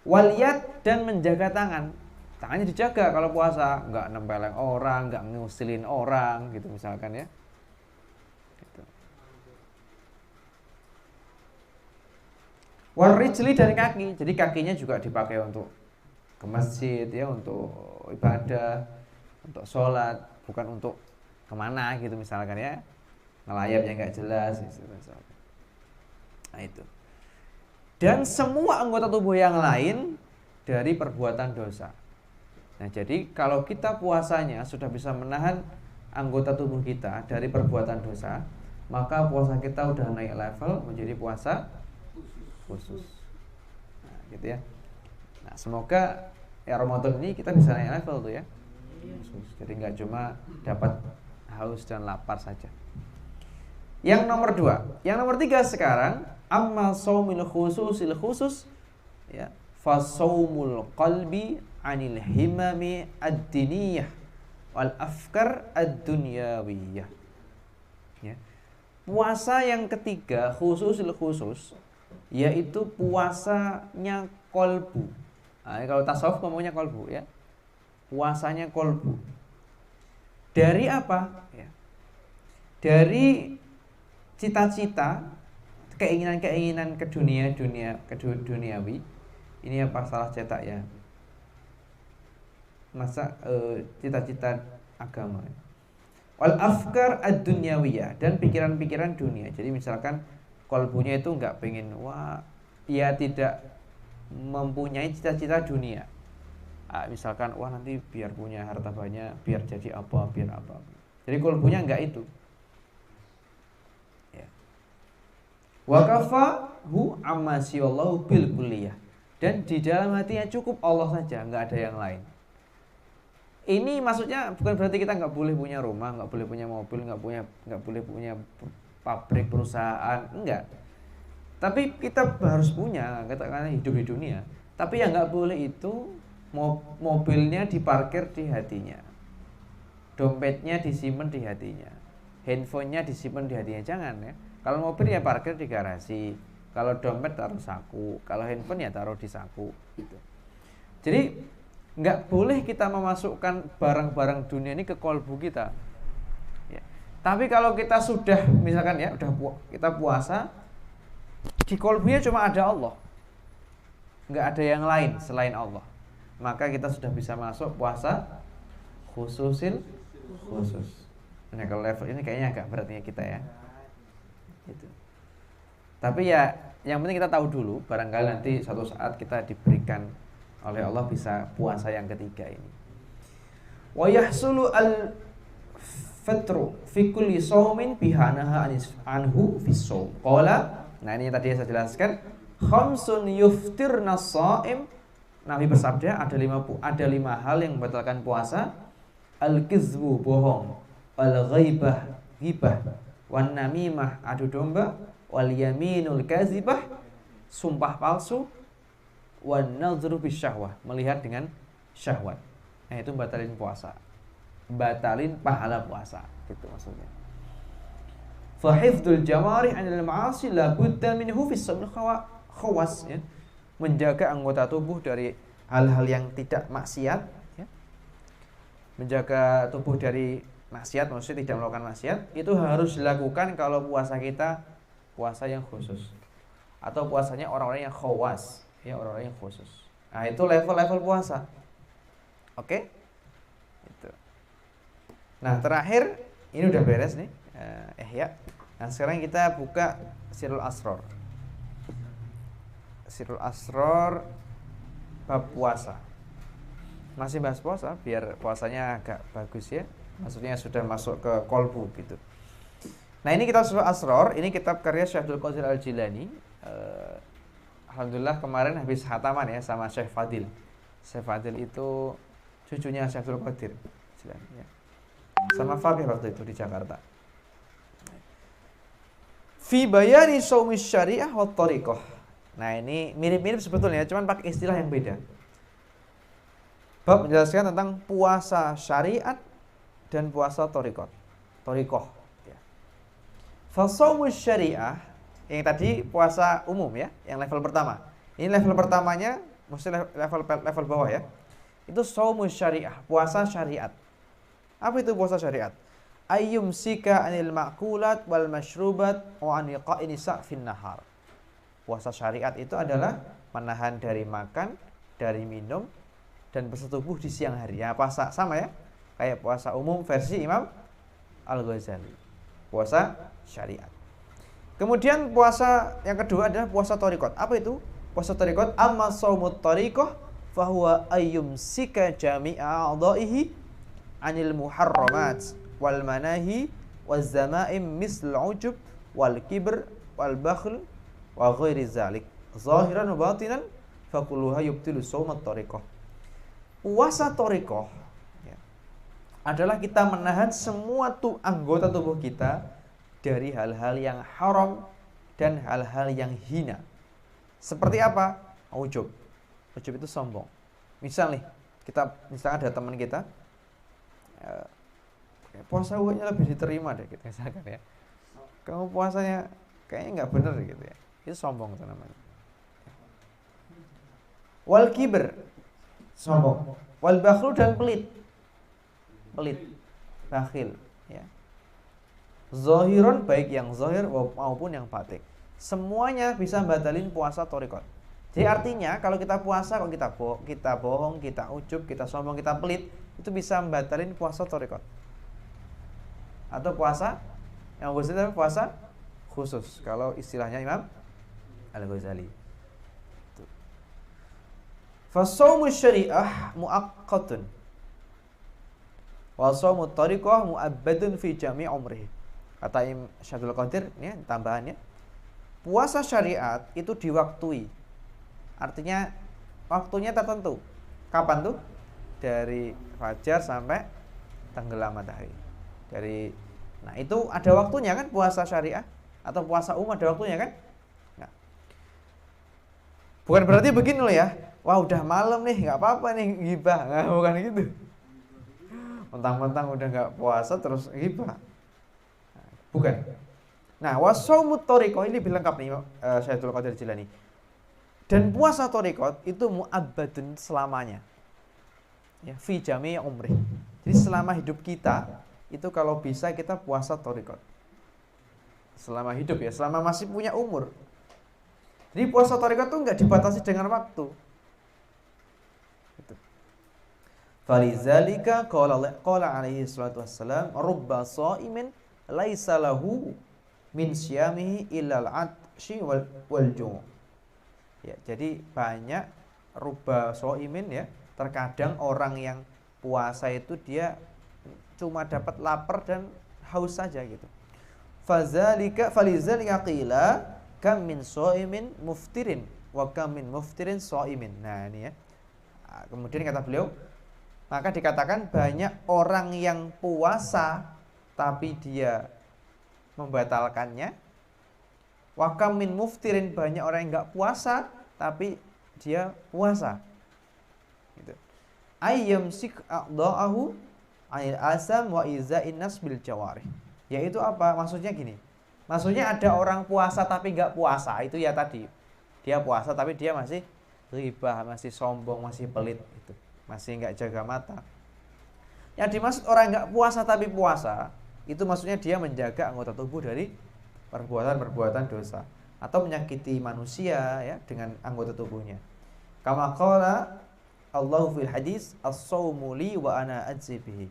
Wal yad, dan menjaga tangan. Tangannya dijaga kalau puasa, enggak nempeleng orang, enggak ngusilin orang gitu misalkan ya. Gitu. Wal rijli, dan kaki. Jadi kakinya juga dipakai untuk ke masjid ya, untuk ibadah, untuk sholat, bukan untuk kemana gitu misalkan ya, ngelayapnya nggak jelas gitu. Nah itu. Dan semua anggota tubuh yang lain dari perbuatan dosa. Nah jadi kalau kita puasanya sudah bisa menahan anggota tubuh kita dari perbuatan dosa, maka puasa kita udah naik level menjadi puasa khusus. Nah, gitu ya. Nah, semoga ya Ramadan ini kita bisa naik level tuh ya. Khusus. Jadi nggak cuma dapat haus dan lapar saja. Yang nomor 2, yang nomor 3 sekarang, amma shaumil khusus ya, fa shaumul qalbi anil himami ad-diniyah wal afkar ad-dunyawiyah. Ya. Puasa yang ketiga khusus yaitu puasanya kolbu. Nah, kalau tasawuf ngomongnya kolbu ya. Puasanya kolbu. Dari apa? Ya. Dari cita-cita, keinginan-keinginan duniawi. Ini apa salah cetak ya? Masa cita-cita agama. Wal afkar ad-dunyawiyah, dan pikiran-pikiran dunia. Jadi misalkan kolbunya itu enggak pengen, ia tidak mempunyai cita-cita dunia. Misalkan nanti biar punya harta banyak, biar jadi apa. Jadi kolbunya enggak itu. Wa kafahu amma siyallahu bil kulliyah, dan di dalam hatinya cukup Allah saja, enggak ada yang lain. Ini maksudnya bukan berarti kita enggak boleh punya rumah, enggak boleh punya mobil, enggak boleh punya pabrik, perusahaan, enggak. Tapi kita harus punya, katakanlah hidup di dunia. Tapi yang enggak boleh itu mobilnya diparkir di hatinya, dompetnya disimpan di hatinya, handphonenya disimpan di hatinya, jangan ya. Kalau mobil ya parkir di garasi, kalau dompet taruh saku, kalau handphone ya taruh di saku gitu. Jadi nggak boleh kita memasukkan barang-barang dunia ini ke kolbu kita ya. Tapi kalau kita sudah misalkan ya kita puasa, di kolbunya cuma ada Allah, nggak ada yang lain selain Allah, maka kita sudah bisa masuk puasa khusus. Nah, kalau level ini kayaknya agak beratnya kita ya. Gitu. Tapi ya yang penting kita tahu dulu, barangkali nanti suatu saat kita diberikan oleh Allah bisa puasa yang ketiga ini. Wa yahsulu al-fitru fi kulli shaumin bihanaha anhu fi shaum. Qala, nah ini tadi saya jelaskan, khamsun yuftirna shaim. Nabi bersabda ada 5 hal yang membatalkan puasa. Al-kizbu, bohong, al-ghaibah, ghibah, wan namimah, adu domba, wal yaminul kazibah, sumpah palsu, wan nadhru bisyahwah, melihat dengan syahwat. Nah, itu batalin puasa, batalin pahala puasa, gitu maksudnya. Fa hifdzul jawarih 'anil ma'asi la budda minhu fi shaumil khawas, ya. Menjaga anggota tubuh dari hal-hal yang tidak maksiat, ya. Menjaga tubuh dari maksiat, maksudnya tidak melakukan maksiat, itu harus dilakukan kalau puasa kita puasa yang khusus, atau puasanya orang-orang yang khawas, ya, orang-orang yang khusus. Nah, itu level-level puasa. Oke? Itu. Nah, terakhir ini udah beres nih, ya. Nah, sekarang kita buka Sirul Asror. Sirul Asror bab puasa. Masih bahas puasa biar puasanya agak bagus ya. Maksudnya sudah masuk ke kolbu gitu. Nah, ini kitab Sirul Asror, ini kitab karya Syekh Abdul Qadir Al-Jilani. Alhamdulillah kemarin habis khataman ya sama Syekh Fadil. Syekh Fadil itu cucunya Syekh Abdul Qadir Jilani ya. Sama Fabih waktu itu di Jakarta. Fi bayani shaumi syariah wa thariqah. Nah, ini mirip-mirip sebetulnya, cuman pakai istilah yang beda. Bab menjelaskan tentang puasa syariat dan puasa thariqah. Ya. Fa shaumu syariah, yang tadi puasa umum ya, yang level pertama. Ini level pertamanya, mesti level bawah ya. Itu shaumu syariah, puasa syariat. Apa itu puasa syariat? Ayyumsika anil ma'kulat wal mashrubat wa an iqa'i nisa' fin nahar. Puasa syariat itu adalah menahan dari makan, dari minum, dan bersetubuh di siang hari. Ya, puasa sama ya, kayak puasa umum versi Imam Al-Ghazali. Puasa syariat. Kemudian puasa yang kedua adalah puasa thariqah. Apa itu? Puasa thariqah, amma shaumut thariqah fahuwa ayyumsika jami'a a'dha'ihi anil muharramat wal manahi waz zamaim misl ujub wal kibr wal bakhl wa ghairi zalik zahiran wa batinan fakulluha yubtilu shaumat thariqah. Puasa thariqah ya, adalah kita menahan semua anggota tubuh kita dari hal-hal yang haram dan hal-hal yang hina. Seperti apa? Ujub. Ujub itu sombong. Misal nih, misalkan ada teman kita puasa gue-nya lebih diterima deh gitu misalkan ya. Kamu puasanya kayaknya nggak bener gitu ya. Itu sombong itu namanya. Wal kibr, sombong. Wal bakhlu, dan pelit. Pelit, bakhil ya. Zahiron, baik yang zahir maupun yang batin. Semuanya bisa batalin puasa thariqah. Jadi artinya kalau kita puasa, kalau kita bohong, kita ujub, kita sombong, kita pelit, itu bisa batalin puasa thariqah. Atau puasa yang khusus, puasa khusus kalau istilahnya Imam Al-Ghazali. Fasaumu syariah muaqqatun wa saumu thariqah mu'abbadun fi jami' umrihi. Kata Imam Syadul Qadir ini tambahannya, puasa syariat itu diwaktui. Artinya waktunya tertentu. Kapan tuh? Dari fajar sampai tenggelam matahari. Nah itu ada waktunya kan puasa syariah atau puasa umum ada waktunya kan? Nah, bukan berarti begini loh ya. Wah udah malam nih, nggak apa-apa nih ghibah. Nah, bukan gitu. Mentang-mentang udah nggak puasa terus ghibah. Bukan. Nah, wasaumut thariqah ini lebih lengkap nih Syaikhul Qadir Jilani. Dan puasa thariqah itu mu'abbadun selamanya. Ya, fi jami' umri. Jadi selama hidup kita itu kalau bisa kita puasa thariqah. Selama hidup ya, selama masih punya umur. Jadi puasa thariqah itu enggak dibatasi dengan waktu. Gitu. Falizalika qala alaihi salatu wassalam rubba shaimin laisa lahu min syamihi illal 'atshi wal ju'. Ya, jadi banyak rubba shaimin ya. Terkadang orang yang puasa itu dia cuma dapat lapar dan haus saja gitu. Falizalika qila kam min shaimin muftirin wa kam min muftirin shaimin. Nah, ini ya. Kemudian kata beliau, maka dikatakan banyak orang yang puasa tapi dia membatalkannya. Wa kam min muftirin, banyak orang yang enggak puasa tapi dia puasa. Gitu. Ayyamsik a'dha'ahu 'anil asam wa iza'in nas bil jawarih. Yaitu apa? Maksudnya gini. Maksudnya ada orang puasa tapi enggak puasa, itu ya tadi. Dia puasa tapi dia masih ghibah, masih sombong, masih pelit itu. Masih enggak jaga mata. Yang dimaksud orang enggak puasa tapi puasa, itu maksudnya dia menjaga anggota tubuh dari perbuatan-perbuatan dosa atau menyakiti manusia ya dengan anggota tubuhnya. Kama qala Allahu fil hadis as-shaumu li wa ana ajzi bihi.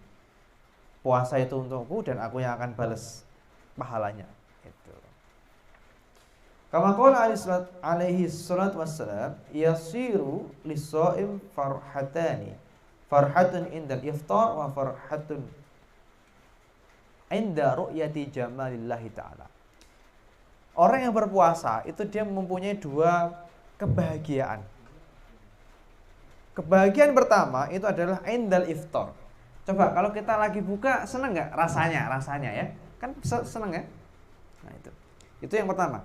Puasa itu untukku dan aku yang akan balas pahalanya. Itu. Kama qala alaihi salatu wassalam yasiru lis-shaim farhatani. Farhatun indal iftar wa farhatun inda ru'yati jamalillahi ta'ala. Orang yang berpuasa itu dia mempunyai dua kebahagiaan. Kebahagiaan pertama itu adalah indal iftar. Coba kalau kita lagi buka seneng nggak rasanya ya? Kan seneng ya? Nah itu yang pertama.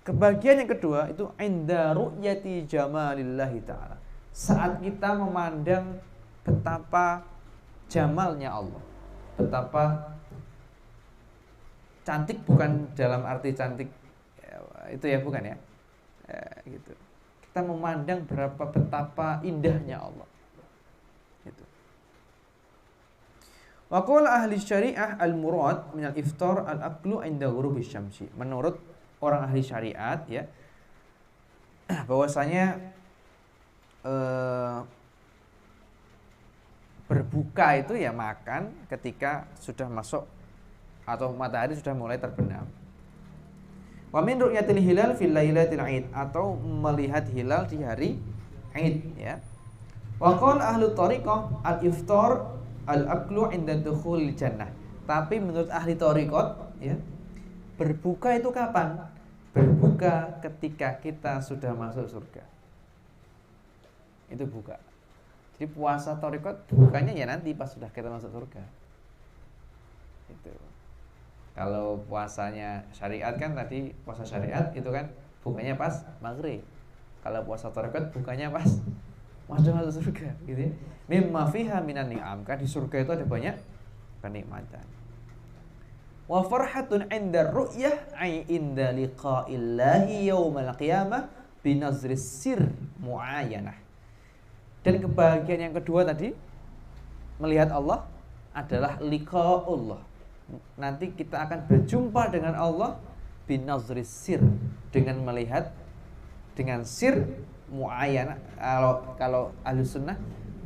Kebahagiaan yang kedua itu inda ru'yati jamalillahi ta'ala. Saat kita memandang betapa jamalnya Allah. Betapa cantik, bukan dalam arti cantik itu ya, bukan ya, gitu. Kita memandang betapa indahnya Allah. Gitu. Wa qala ahli syariah al-murad min al-iftar al-aklu 'inda ghurubi syamsi. Menurut orang ahli syariat ya, bahwasanya berbuka itu ya makan ketika sudah masuk atau matahari sudah mulai terbenam. Wa min ru'yatil hilal fil lailatil 'id, atau melihat hilal di hari Id ya. Wa qala ahlu thariqah al-iftar al-aklu 'inda dukhulil jannah. Tapi menurut ahli thariqat ya, berbuka itu kapan? Berbuka ketika kita sudah masuk surga. Itu buka. Jadi puasa thariqat bukanya ya nanti pas sudah kita masuk surga. Itu. Kalau puasanya syariat kan tadi puasa syariat itu kan bukanya pas maghrib. Kalau puasa thariqat bukanya pas masuk surga gitu ya. Mimma fiha minan ni'am. Kan di surga itu ada banyak kenikmatan. Wa farhatun 'inda ru'yah ay inda liqa'illahi yaumal qiyamah binazris sir muayyanah. Dan kebahagiaan yang kedua tadi melihat Allah adalah liqa'ullah. Nanti kita akan berjumpa dengan Allah binazris sir, dengan melihat dengan sir muayyanah. Kalau Ahlus Sunnah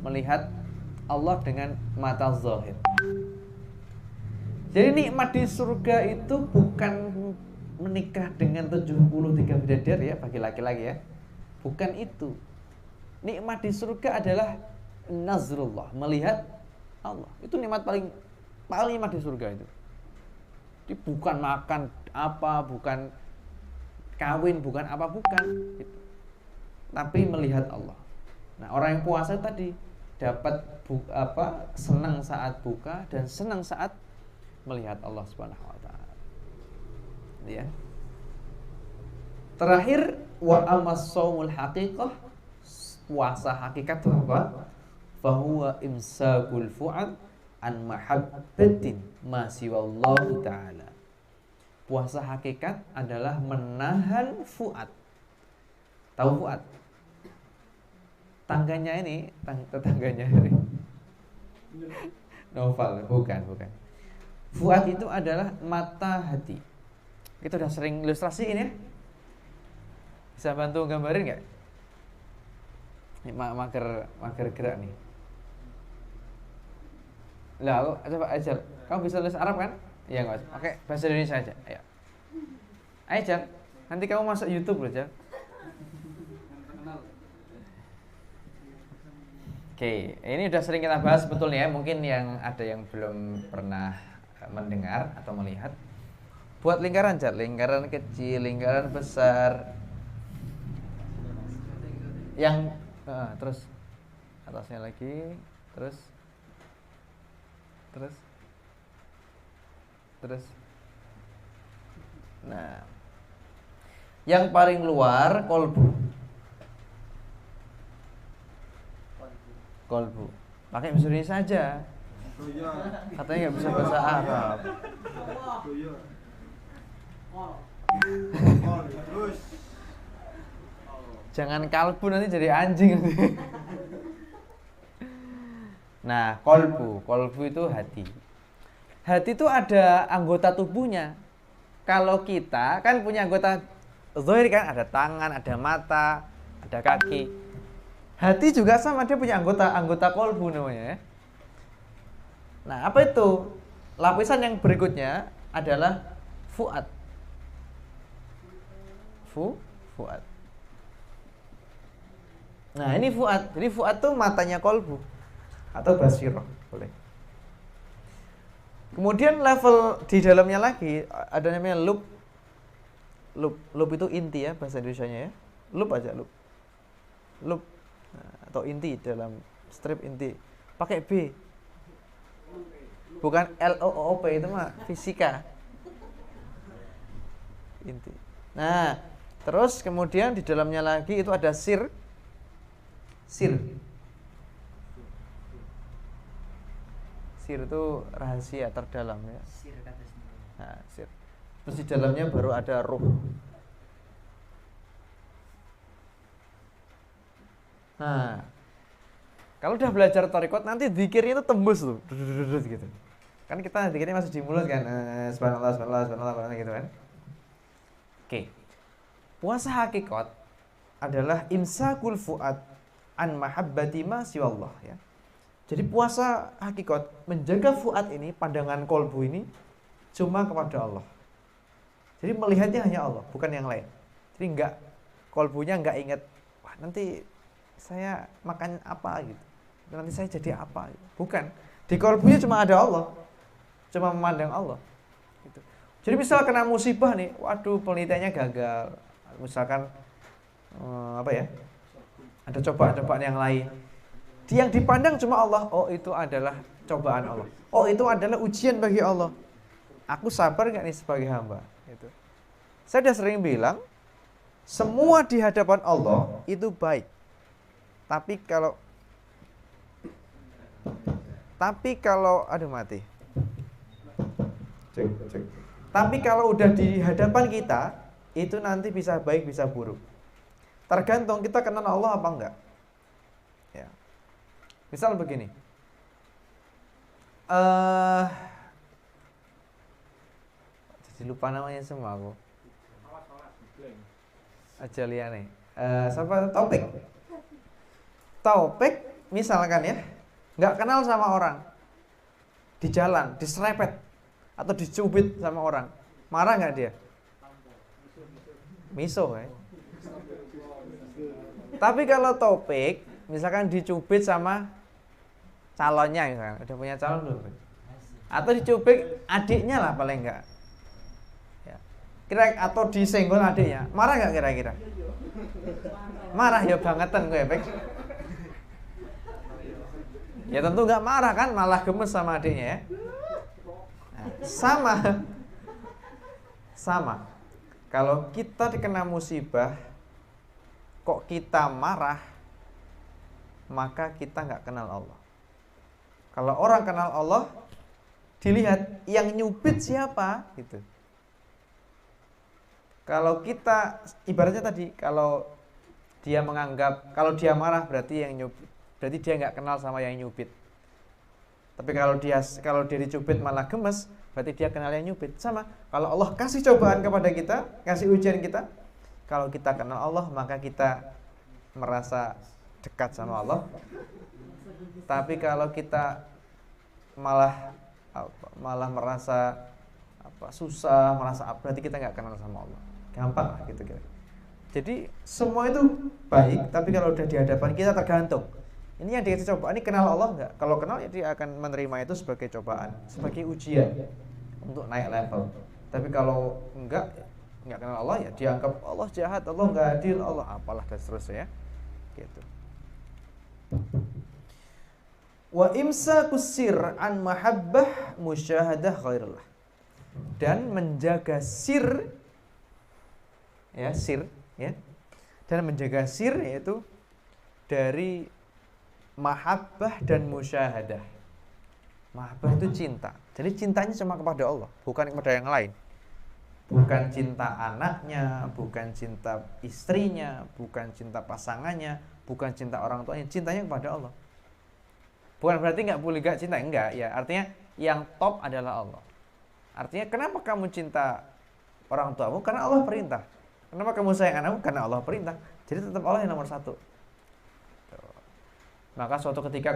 melihat Allah dengan mata zahir. Jadi nikmat di surga itu bukan menikah dengan 73 bidadari ya bagi laki-laki ya. Bukan itu. Nikmat di surga adalah nazrullah, melihat Allah. Itu nikmat paling nikmat di surga itu. Jadi bukan makan apa, bukan kawin, bukan apa, bukan gitu. Tapi melihat Allah. Nah, orang yang puasa tadi dapat senang saat buka dan senang saat melihat Allah Subhanahu wa taala. Ya. Terakhir wa amas shaumul haqiqah, puasa hakikat itu apa? Fahuwa imsakul fu'ad an mahabbatin ma siwallahu taala. Puasa hakikat adalah menahan fu'ad. Tahu fu'ad? Tangganya ini, tetangganya ini. Novel, bukan. Fuad itu adalah mata hati. Kita udah sering ilustrasiin ya. Bisa bantu gambarin nggak? Ini mager gerak nih. Lah, aku coba ajar. Kamu bisa tulis Arab kan? Iya nggak? Oke, bahasa Indonesia aja. Ayo. Ajar. Nanti kamu masuk YouTube loh, Jar. Oke, ini udah sering kita bahas sebetulnya ya. Mungkin yang ada yang belum pernah mendengar atau melihat. Buat lingkaran, Jar. Lingkaran kecil, lingkaran besar. Yang terus atasnya lagi, terus. Nah, yang paling luar kolbu. Pakai bahasa Indonesia saja. Katanya nggak bisa bahasa Arab. Jangan kalbu nanti jadi anjing nanti. Nah, kolbu itu hati. Hati itu ada anggota tubuhnya. Kalau kita kan punya anggota zahir kan, ada tangan, ada mata, ada kaki. Hati juga sama, dia punya anggota kolbu namanya ya. Nah, apa itu? Lapisan yang berikutnya adalah fuad. Fuad. Nah, ini fuad. Jadi fuad itu matanya kolbu atau basirah, boleh. Kemudian level di dalamnya lagi ada namanya lub. Lub itu inti ya bahasa Indonesianya ya. Lub aja, lub. Lub atau inti dalam strip inti. Pakai B. Bukan LOOP, itu mah fisika. Inti. Nah, terus kemudian di dalamnya lagi itu ada sir. Sir itu rahasia terdalam ya. Nah, sir. Terus di dalamnya baru ada ruh. Nah, kalau udah belajar thariqat nanti zikirnya itu tembus tuh, gitu. Kan kita zikirnya masih di mulut kan, subhanallah gitu kan. Oke. Puasa hakikat adalah imsakul fuad an mahabbati ma siwallah ya. Jadi puasa hakikat menjaga fuad ini, pandangan kolbu ini cuma kepada Allah. Jadi melihatnya hanya Allah, bukan yang lain. Jadi kolbunya enggak ingat, wah nanti saya makan apa gitu. Nanti saya jadi apa gitu. Bukan. Di kolbunya cuma ada Allah. cuma memandang Allah. Gitu. Jadi misal kena musibah nih, waduh penelitiannya gagal. Misalkan ada cobaan-cobaan yang lain. Yang dipandang cuma Allah. Oh itu adalah cobaan Allah. Oh itu adalah ujian bagi Allah. Aku sabar nggak nih sebagai hamba? Gitu. Saya sudah sering bilang, semua di hadapan Allah itu baik. Tapi kalau aduh mati. Cek. Tapi kalau udah di hadapan kita, itu nanti bisa baik bisa buruk. Tergantung kita kenal Allah apa enggak. Ya. Misal begini. Jadi lupa namanya semua aku. Aja liane. Siapa Taufik misalkan ya, nggak kenal sama orang, di jalan diserepet atau dicubit sama orang, marah nggak dia? Miso ya. Tapi kalau Taufik misalkan dicubit sama calonnya misalkan, udah punya calon belum? Atau dicubit adiknya lah paling enggak. Atau disenggol adiknya, marah nggak kira-kira? Marah ya bangetan gue, Pek. Ya tentu nggak marah kan, malah gemes sama adiknya ya. Nah, sama. Kalau kita dikena musibah, kok kita marah, maka kita nggak kenal Allah. Kalau orang kenal Allah, dilihat yang nyubit siapa, gitu. Kalau kita ibaratnya tadi, kalau dia menganggap kalau dia marah berarti dia nggak kenal sama yang nyubit. Tapi kalau dia dicubit malah gemes, berarti dia kenal yang nyubit. Sama, kalau Allah kasih cobaan kepada kita, kasih ujian kita, kalau kita kenal Allah maka kita merasa dekat sama Allah. Tapi kalau kita malah merasa susah, merasa berarti kita nggak kenal sama Allah. Gampang lah gitu kira. Jadi semua itu baik, tapi kalau udah di hadapan kita tergantung. Ini yang dikasih cobaan, ini kenal Allah nggak? Kalau kenal ya dia akan menerima itu sebagai cobaan, sebagai ujian untuk naik level. Tapi kalau nggak kenal Allah ya dianggap Allah jahat, Allah nggak adil, Allah apalah dan seterusnya. Gitu. Wa imsakus sir an mahabbah musyahadah ghairillah. Dan menjaga sir dan menjaga sir yaitu dari mahabbah dan musyahadah. Mahabbah itu cinta. Jadi cintanya cuma kepada Allah, bukan kepada yang lain. Bukan cinta anaknya, bukan cinta istrinya, bukan cinta pasangannya, bukan cinta orang tuanya, cintanya kepada Allah. Bukan berarti nggak boleh gak cinta, enggak ya. Artinya yang top adalah Allah. Artinya kenapa kamu cinta orang tuamu? Karena Allah perintah. Kenapa kamu sayang anakmu? Karena Allah perintah. Jadi tetap Allah yang nomor satu. Maka suatu ketika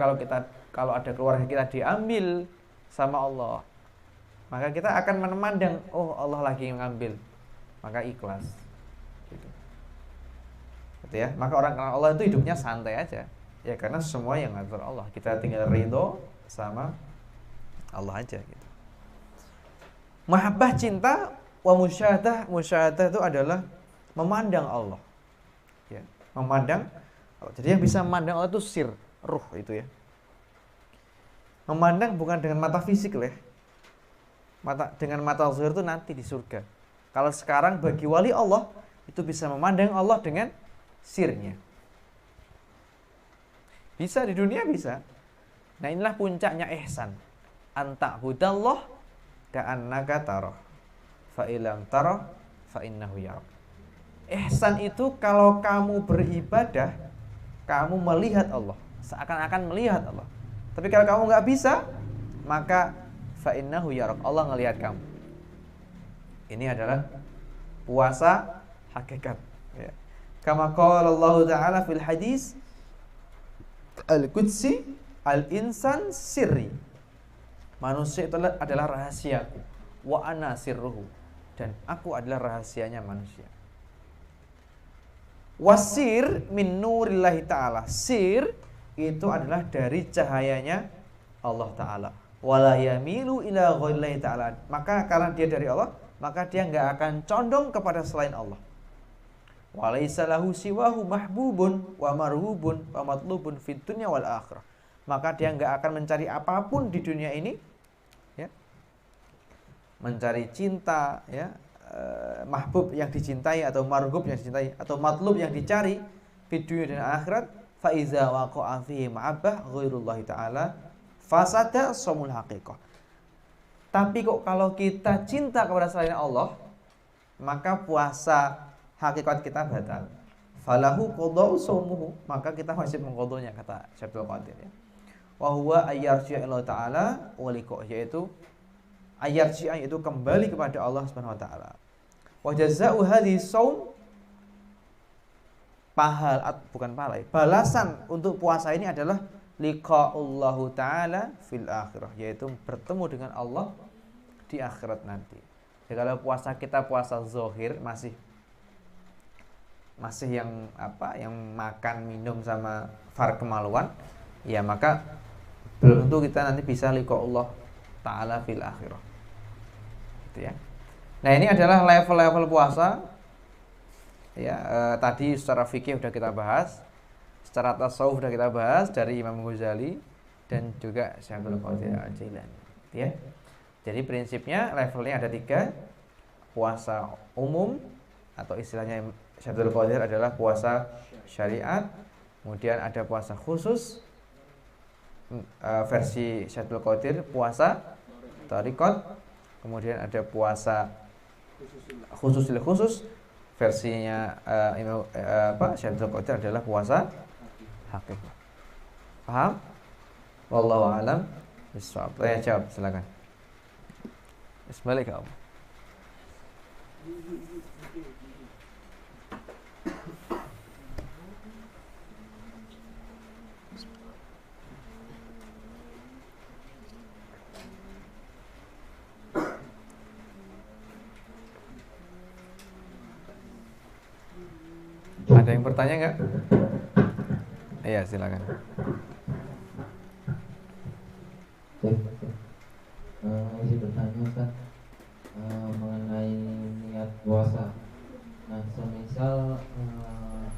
kalau ada keluarga kita diambil sama Allah, maka kita akan memandang, oh Allah lagi mengambil, maka ikhlas. Gitu ya. Maka orang kenal Allah itu hidupnya santai aja. Ya karena semua yang ngatur Allah. Kita tinggal ridho sama Allah aja gitu. Mahabbah cinta wa musyahadah itu adalah memandang Allah. Ya, memandang Allah. Jadi yang bisa memandang Allah itu sir, ruh itu ya. Memandang bukan dengan mata fisik ya. Dengan mata zahir itu nanti di surga. Kalau sekarang bagi wali Allah itu bisa memandang Allah dengan sirnya. Bisa di dunia bisa. Nah inilah puncaknya ihsan. Anta'budallah ka'annaka tarah. Fa ilam tarah fa innahu yarak. Ihsan itu kalau kamu beribadah, kamu melihat Allah, seakan-akan melihat Allah. Tapi kalau kamu nggak bisa, maka fa innahu yarak. Allah ngelihat kamu. Ini adalah puasa hakikat. Ya. Kama qala Allah Ta'ala fil hadis Al-Qudsi Al-insan sirri. Manusia itu adalah rahasiaku. Wa ana sirruhu. Dan aku adalah rahasianya manusia. Wasir min nurillahi ta'ala. Sir itu adalah dari cahayanya Allah Ta'ala. wala yamilu ila ghairillahi ta'ala. Maka karena dia dari Allah, maka dia enggak akan condong kepada selain Allah. Walaysa lahu siwahu mahbubun wa marhubun wa matlubun fid dunya wal akhirah. Maka dia enggak akan mencari apapun di dunia ini, ya. Mencari cinta, ya, mahbub yang dicintai atau marhub yang dicintai atau matlub yang dicari di dunia dan akhirat. Fa iza waqa'a fihi ma'abbah ghairullahi ta'ala fasada shaumul haqiqah. Tapi kok kalau kita cinta kepada selain Allah, maka puasa hakikat kita batal. Falahu qada'u shaumuhu, maka kita wajib mengqadanya, kata Syekh Abdul Qadir, ya. Wa huwa ayyarji'a ila ta'ala wa liqa, yaitu ayyarji'a, yaitu kembali kepada Allah Subhanahu wa taala. Wa jazaa'u hadhihi shaum, balasan untuk puasa ini adalah liqa'ullahu ta'ala fil akhirah, yaitu bertemu dengan Allah di akhirat nanti. Jadi kalau puasa kita puasa zahir masih yang makan minum sama far kemaluan, ya maka belum tentu kita nanti bisa liqa'ullah ta'ala fil akhirah. Gitu ya. Nah, ini adalah level-level puasa. Ya, tadi secara fikih sudah kita bahas, secara tasawuf sudah kita bahas dari Imam Ghazali dan juga Syekh Abdul Qadir Al-Jailani, ya. Jadi prinsipnya levelnya ada 3. Puasa umum atau istilahnya Syekh Abdul Qadir adalah puasa syariat, kemudian ada puasa khusus, versi Syekh Abdul Qadir puasa thariqat, kemudian ada puasa khusus, versinya Syekh Abdul Qadir adalah puasa haqiqah. Paham? Wallahu a'lam bishawab. Saya jawab, silakan. Bismillahirrahmanirrahim. Ada yang bertanya enggak? Iya, silakan. Saya bertanya, Ustaz, mengenai niat puasa. Nah, semisal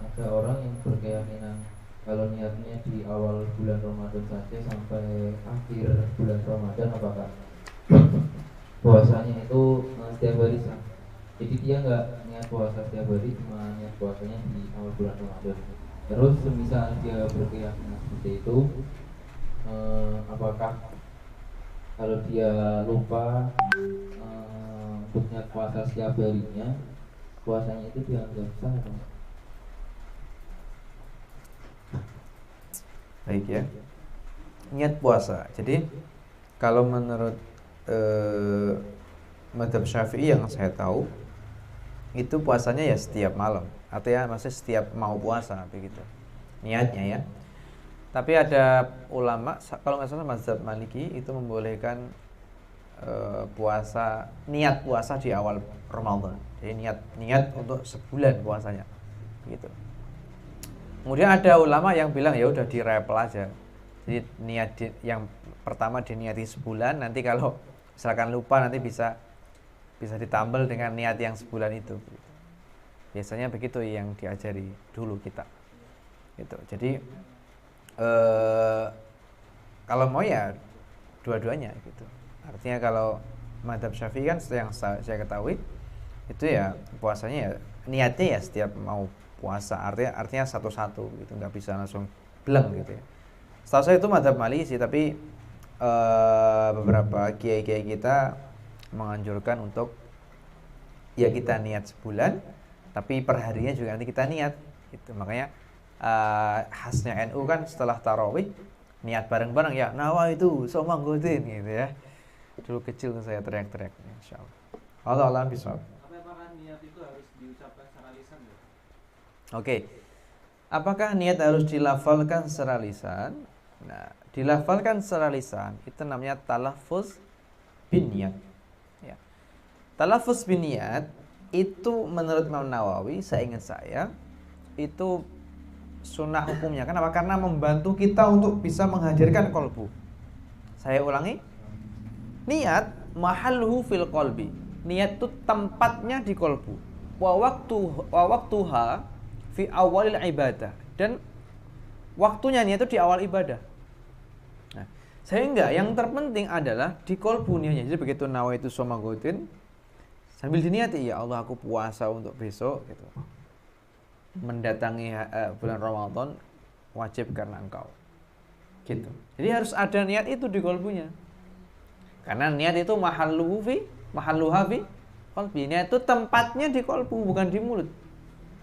ada orang yang berkeyakinan kalau niatnya di awal bulan Ramadan saja sampai akhir bulan Ramadan, apakah puasanya itu setiap hari sah? Jadi dia nggak niat puasa setiap hari, cuma niat puasanya di awal bulan Ramadan. Terus semisal dia berkeyakinan seperti itu, apakah kalau dia lupa untuk niat puasa setiap harinya, puasanya itu dianggap sah atau? Baik, ya. Niat puasa. Jadi kalau menurut mazhab Syafi'i yang saya tahu, itu puasanya ya setiap malam, artinya maksudnya setiap mau puasa begitu niatnya, ya. Tapi ada ulama, kalau nggak salah mazhab Maliki itu membolehkan niat puasa di awal Ramadan. Jadi niat untuk sebulan puasanya gitu. Kemudian ada ulama yang bilang ya udah direpel aja. Jadi yang pertama diniati sebulan, nanti kalau misalkan lupa nanti bisa ditambal dengan niat yang sebulan itu. Biasanya begitu yang diajari dulu kita. Gitu. Jadi kalau mau ya dua-duanya gitu. Artinya kalau mazhab Syafi'i kan yang saya ketahui itu ya puasanya ya niatnya ya setiap mau puasa, artinya satu-satu gitu, nggak bisa langsung bleng gitu ya. Setahu saya itu mazhab Maliki sih, tapi beberapa kiai-kiai kita menganjurkan untuk ya kita niat sebulan, tapi perharinya juga nanti kita niat gitu. Makanya khasnya NU kan setelah tarawih niat bareng-bareng ya, nawa itu somanggodin gitu ya. Dulu kecil saya teriak-teriak, insyaallah. Allah alam bisawab. Apakah niat itu harus diucapkan secara lisan ya? Oke. Apakah niat harus dilafalkan secara lisan? Nah, dilafalkan secara lisan itu namanya talaffuz bin niat. Ya. Talaffuz bin niat itu menurut Imam Nawawi, seingat saya, itu sunnah hukumnya. Kenapa? Karena membantu kita untuk bisa menghadirkan kolbu. Saya ulangi, Niat mahalluhu fil qalbi. Niat itu tempatnya di kolbu. Wa waktuha fi awalil ibadah. Dan waktunya niat itu di awal ibadah. Nah, sehingga yang terpenting adalah di kolbu niatnya. Jadi begitu nawaitu shoma ghadin, sambil diniati, ya Allah aku puasa untuk besok gitu. Mendatangi bulan Ramadan wajib karena Engkau. Gitu. Jadi harus ada niat itu di kolbunya. Karena niat itu mahalluha fi qalbi. Niat itu tempatnya di kolbu, bukan di mulut.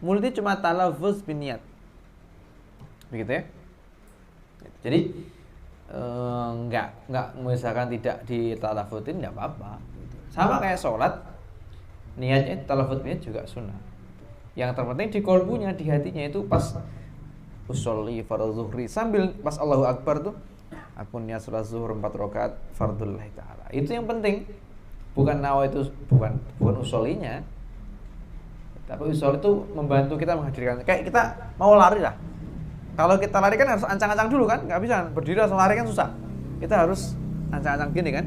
Mulut itu cuma talaffuz bin niat. Begitu ya. Jadi enggak misalkan tidak ditalaffutin enggak apa-apa. Sama kayak sholat, niatnya talaffuz niat juga sunnah. Yang terpenting di kolbunya, di hatinya itu pas usolli fardhu zuhri, sambil pas Allahu Akbar tuh aku niat sholat zuhur 4 rakaat fardhullahi ta'ala. Itu yang penting. Bukan nawa itu, bukan usolinya. Tapi usol itu membantu kita menghadirkan. Kayak kita mau lari lah. Kalau kita lari kan harus ancang-ancang dulu kan? Nggak bisa berdiri langsung lari kan susah. Kita harus ancang-ancang gini kan?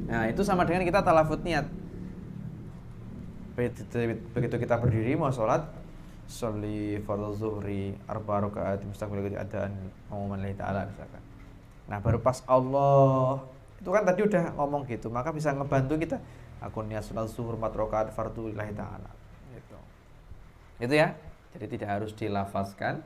Nah, itu sama dengan kita talafut niat. Begitu kita berdiri mau sholat, sholli fardhu zuhri 4 rakaat mustaqbil adaan umuman lillahi ta'ala misalkan. Nah, baru pas Allah itu kan tadi udah ngomong gitu, maka bisa ngebantu kita. Aku niat sholat zuhur 4 rakaat fardhu lillahi ta'ala. Gitu. Itu ya. Jadi tidak harus dilafazkan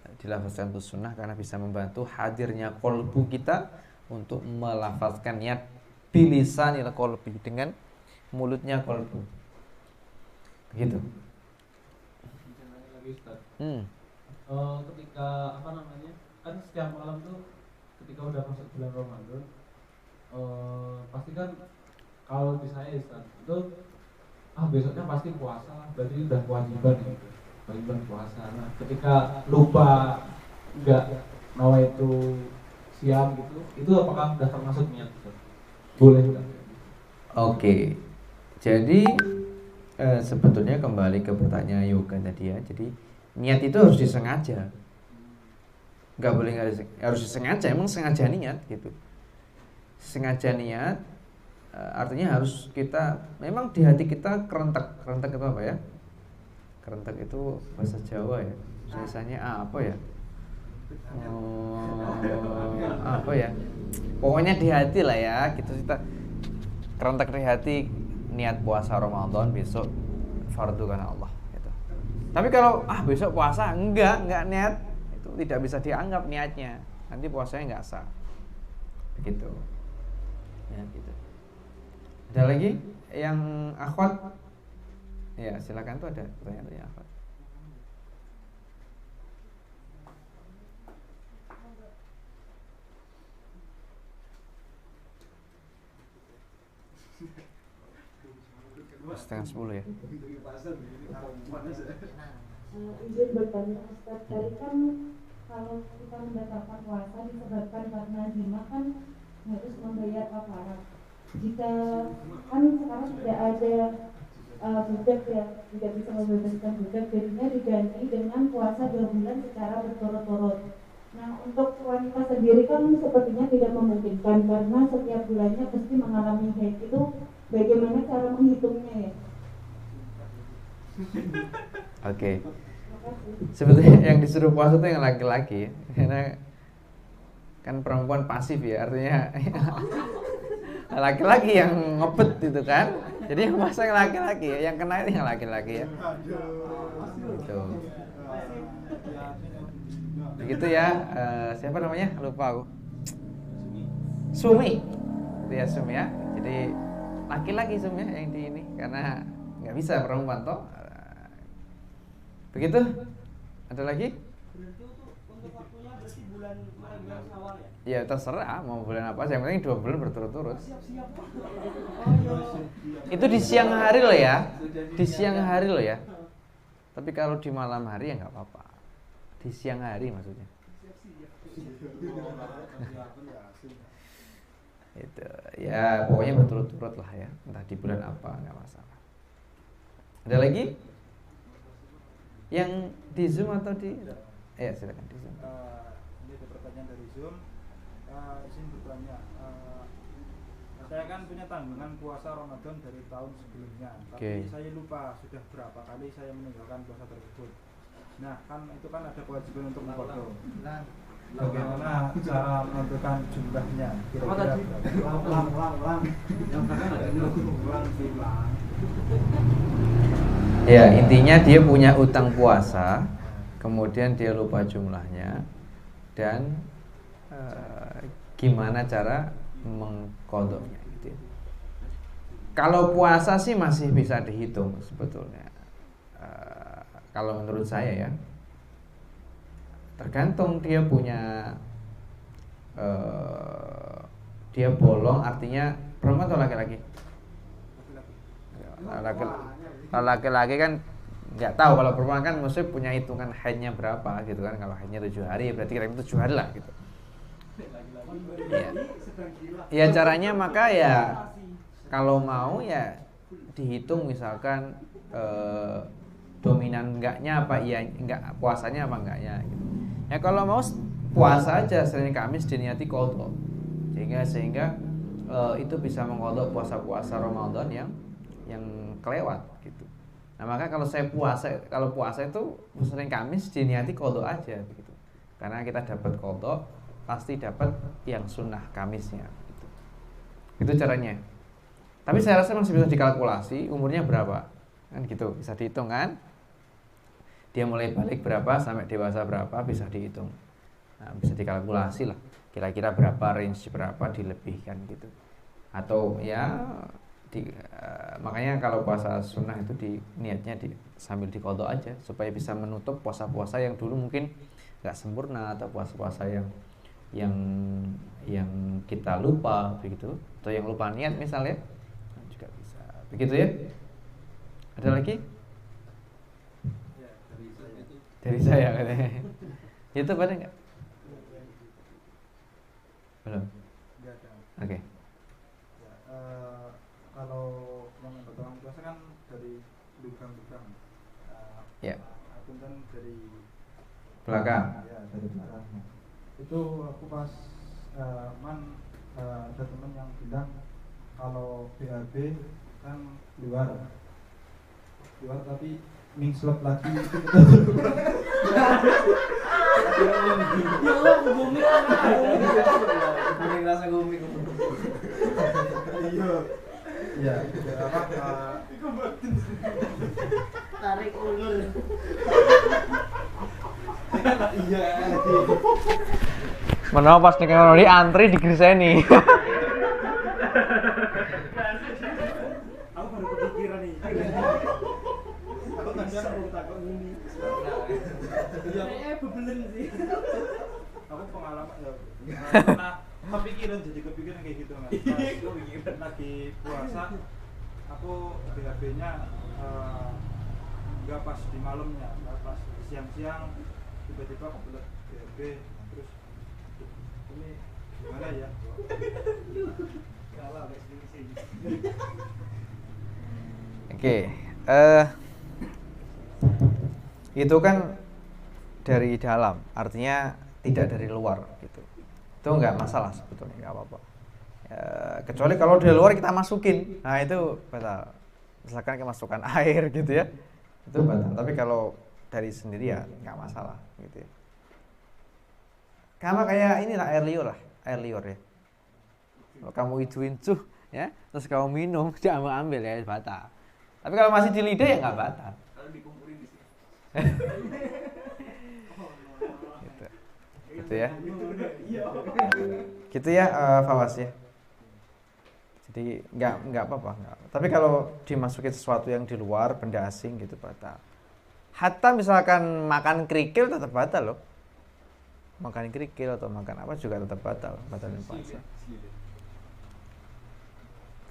itu sunnah karena bisa membantu hadirnya kolbu kita untuk melafazkan niat bilisanil qalbi, dengan mulutnya kolbu. Begitu. Lagi Ustaz. Ketika kan setiap malam tuh ketika udah masuk bulan Ramadan, pasti kan kalau di saya Ustaz itu besoknya pasti puasa, berarti udah kewajiban gitu, kewajiban puasa. Nah, ketika lupa nggak nawaitu siam gitu, itu apakah udah termasuk niat Ustaz? Boleh Ustaz? Oke. Jadi sebetulnya kembali ke pertanyaan yoga tadi ya. Jadi niat itu harus disengaja. Nggak boleh harus disengaja. Emang sengaja niat gitu. Sengaja niat artinya harus kita memang di hati kita kerentek. Kerentek itu apa ya? Kerentek itu bahasa Jawa ya. Biasanya apa ya? Apa ya? Pokoknya di hati lah ya. Gitu kita kerentek di hati. Niat puasa Ramadan besok fardu karena Allah gitu. Tapi kalau besok puasa enggak niat, itu tidak bisa dianggap niatnya. Nanti puasanya enggak sah. Begitu. Ya gitu. Ada lagi yang akhwat? Ya, silakan tuh ada pertanyaan dari akhwat. Setengah 10 ya. Izin bertanya Ustaz, tadi kan kalau kita membatalkan puasa disebabkan karena jima kan harus membayar kafarat. Jika kan sekarang tidak ada budak ya, tidak bisa membebaskan budak, jadinya diganti dengan puasa 2 bulan secara berturut-turut. Nah, untuk wanita sendiri kan sepertinya tidak memungkinkan karena setiap bulannya pasti mengalami haid. Itu bagaimana cara menghitungnya ya? Oke. Sebetulnya yang disuruh puasa itu yang laki-laki, karena kan perempuan pasif ya, artinya laki-laki yang ngebet itu kan. Jadi yang puasa yang laki-laki ya, yang kena itu yang laki-laki ya. Gitu. Begitu ya. Siapa namanya? Lupa aku. Sumi. Itu ya Sumi ya. Jadi laki-laki Sumi ya yang di ini, karena nggak bisa perempuan toh. Begitu? Ada lagi? Berarti untuk waktunya berarti bulan Syawal ya? Ya terserah mau bulan apa, yang penting 2 bulan berturut-turut. Siap-siap. Itu di siang hari loh ya. Di siang hari loh ya. Tapi kalau di malam hari ya nggak apa-apa. Di siang hari maksudnya. Itu ya pokoknya berturut-turut lah ya. Entah di bulan apa nggak masalah. Ada lagi? Yang di Zoom atau di? Ya silakan di Zoom. Ini ada pertanyaan dari Zoom. Izin bertanya. Saya kan punya tanggungan puasa Ramadan dari tahun sebelumnya, tapi saya lupa sudah berapa kali saya meninggalkan puasa tersebut. Nah, kan itu kan ada kewajiban untuk mengkodok. Bagaimana cara menentukan jumlahnya? Kira-kira berapa? Ya, intinya dia punya utang puasa, kemudian dia lupa jumlahnya, dan gimana cara mengkodoknya gitu. Kalau puasa sih masih bisa dihitung sebetulnya. Kalau menurut saya ya, tergantung dia punya dia bolong, artinya perempuan atau laki-laki? Laki-laki kan nggak tahu, kalau perempuan kan mesti punya hitungan haidnya berapa gitu kan. Kalau haidnya 7 hari berarti kira-kira 7 hari lah gitu. Ya caranya maka ya kalau mau ya dihitung misalkan dominan enggaknya apa iya enggak, puasanya apa enggaknya gitu. Ya kalau mau puasa aja Senin Kamis diniati qadha. Sehingga itu bisa mengqadha puasa-puasa Ramadan yang kelewat gitu. Nah, maka kalau puasa itu Senin Kamis diniati qadha aja begitu. Karena kita dapat qadha pasti dapat yang sunnah Kamisnya gitu. Itu caranya. Tapi saya rasa masih bisa dikalkulasi umurnya berapa. Kan gitu, bisa dihitung kan? Dia mulai balik berapa sampai dewasa berapa bisa dihitung. Nah, bisa dikalkulasi lah. Kira-kira berapa, range berapa dilebihkan gitu. Atau ya makanya kalau puasa sunnah itu niatnya sambil diqadha aja supaya bisa menutup puasa-puasa yang dulu mungkin nggak sempurna, atau puasa-puasa yang kita lupa begitu, atau yang lupa niat misalnya, juga bisa begitu ya. Ada lagi? Dari saya katanya. Itu pada enggak? Belum. Oke. Kalau yang membatalkan puasa kan dari lubang-lubang. Ya. Punten dari belakang. Ya, dari belakang. Itu aku pas ada teman yang bilang kalau BAB kan keluar tapi mingslep lagi itu iya tarik ulur iya menawa pas nek antri digriseni. Aku baru kepikiran nih. Aku tadi aku takut ini. Iya, bebelen sih. Aku pengalaman ya. Nah, kepikiran kayak gitu kan. Kepikiran lagi puasa, aku BHB-nya enggak pas di malamnya, pas siang-siang tiba-tiba kebelet BHB, terus ini gimana ya? Kalah guys di sini. Oke, itu kan dari dalam, artinya tidak dari luar gitu. Itu nggak masalah sebetulnya, nggak apa-apa. Kecuali kalau dari luar kita masukin, nah itu batal. Misalkan kita masukkan air gitu ya, itu batal. Tapi kalau dari sendiri ya nggak masalah gitu ya. Sama kayak inilah air liur ya. Kalau kamu hidupin ya, terus kamu minum, jangan ambil ya batal. Tapi kalau masih di lidah ya nggak batal. Kalau dikumpulin di sini. Gitu ya. Gitu ya, Fawas ya. Jadi nggak apa-apa. Tapi kalau dimasukin sesuatu yang di luar, benda asing gitu batal. Hatta misalkan makan kerikil tetap batal loh. Makan kerikil atau makan apa juga tetap batalin puasa.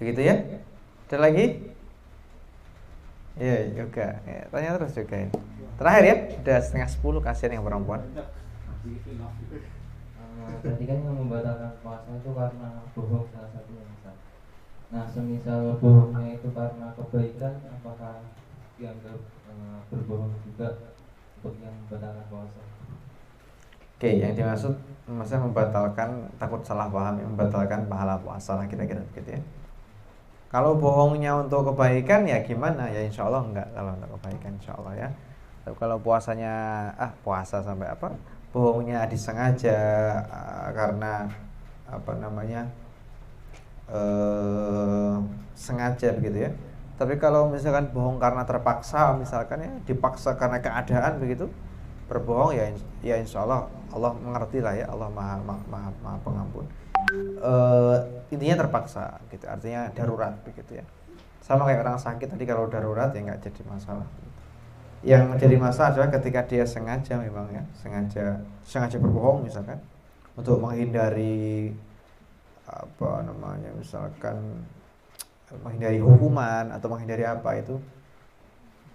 Begitu ya? Ada lagi? Iya juga. Ya, tanya terus juga ya. Terakhir ya, udah 9:30, kasihan yang perempuan. Tadi kan yang membatalkan puasa itu karena bohong salah satunya. Nah, semisal bohongnya itu karena kebaikan, apakah dianggap berbohong juga untuk yang membatalkan puasa? Oke, yang dimaksud maksudnya membatalkan, takut salah paham ya, membatalkan pahala puasa lah kira-kira begitu ya. Kalau bohongnya untuk kebaikan ya gimana? Ya insya Allah enggak kalau untuk kebaikan insya Allah ya. Tapi kalau puasanya puasa sampai apa? Bohongnya disengaja karena apa namanya sengaja begitu ya. Tapi kalau misalkan bohong karena terpaksa, misalkan ya dipaksa karena keadaan begitu, berbohong ya insya Allah Allah mengerti lah ya, Allah maha pengampun. Intinya terpaksa gitu, artinya darurat begitu ya. Sama kayak orang sakit tadi, kalau darurat ya nggak jadi masalah. Yang menjadi masalah adalah ketika dia sengaja memang ya, sengaja berbohong misalkan untuk menghindari apa namanya, misalkan menghindari hukuman atau menghindari apa, itu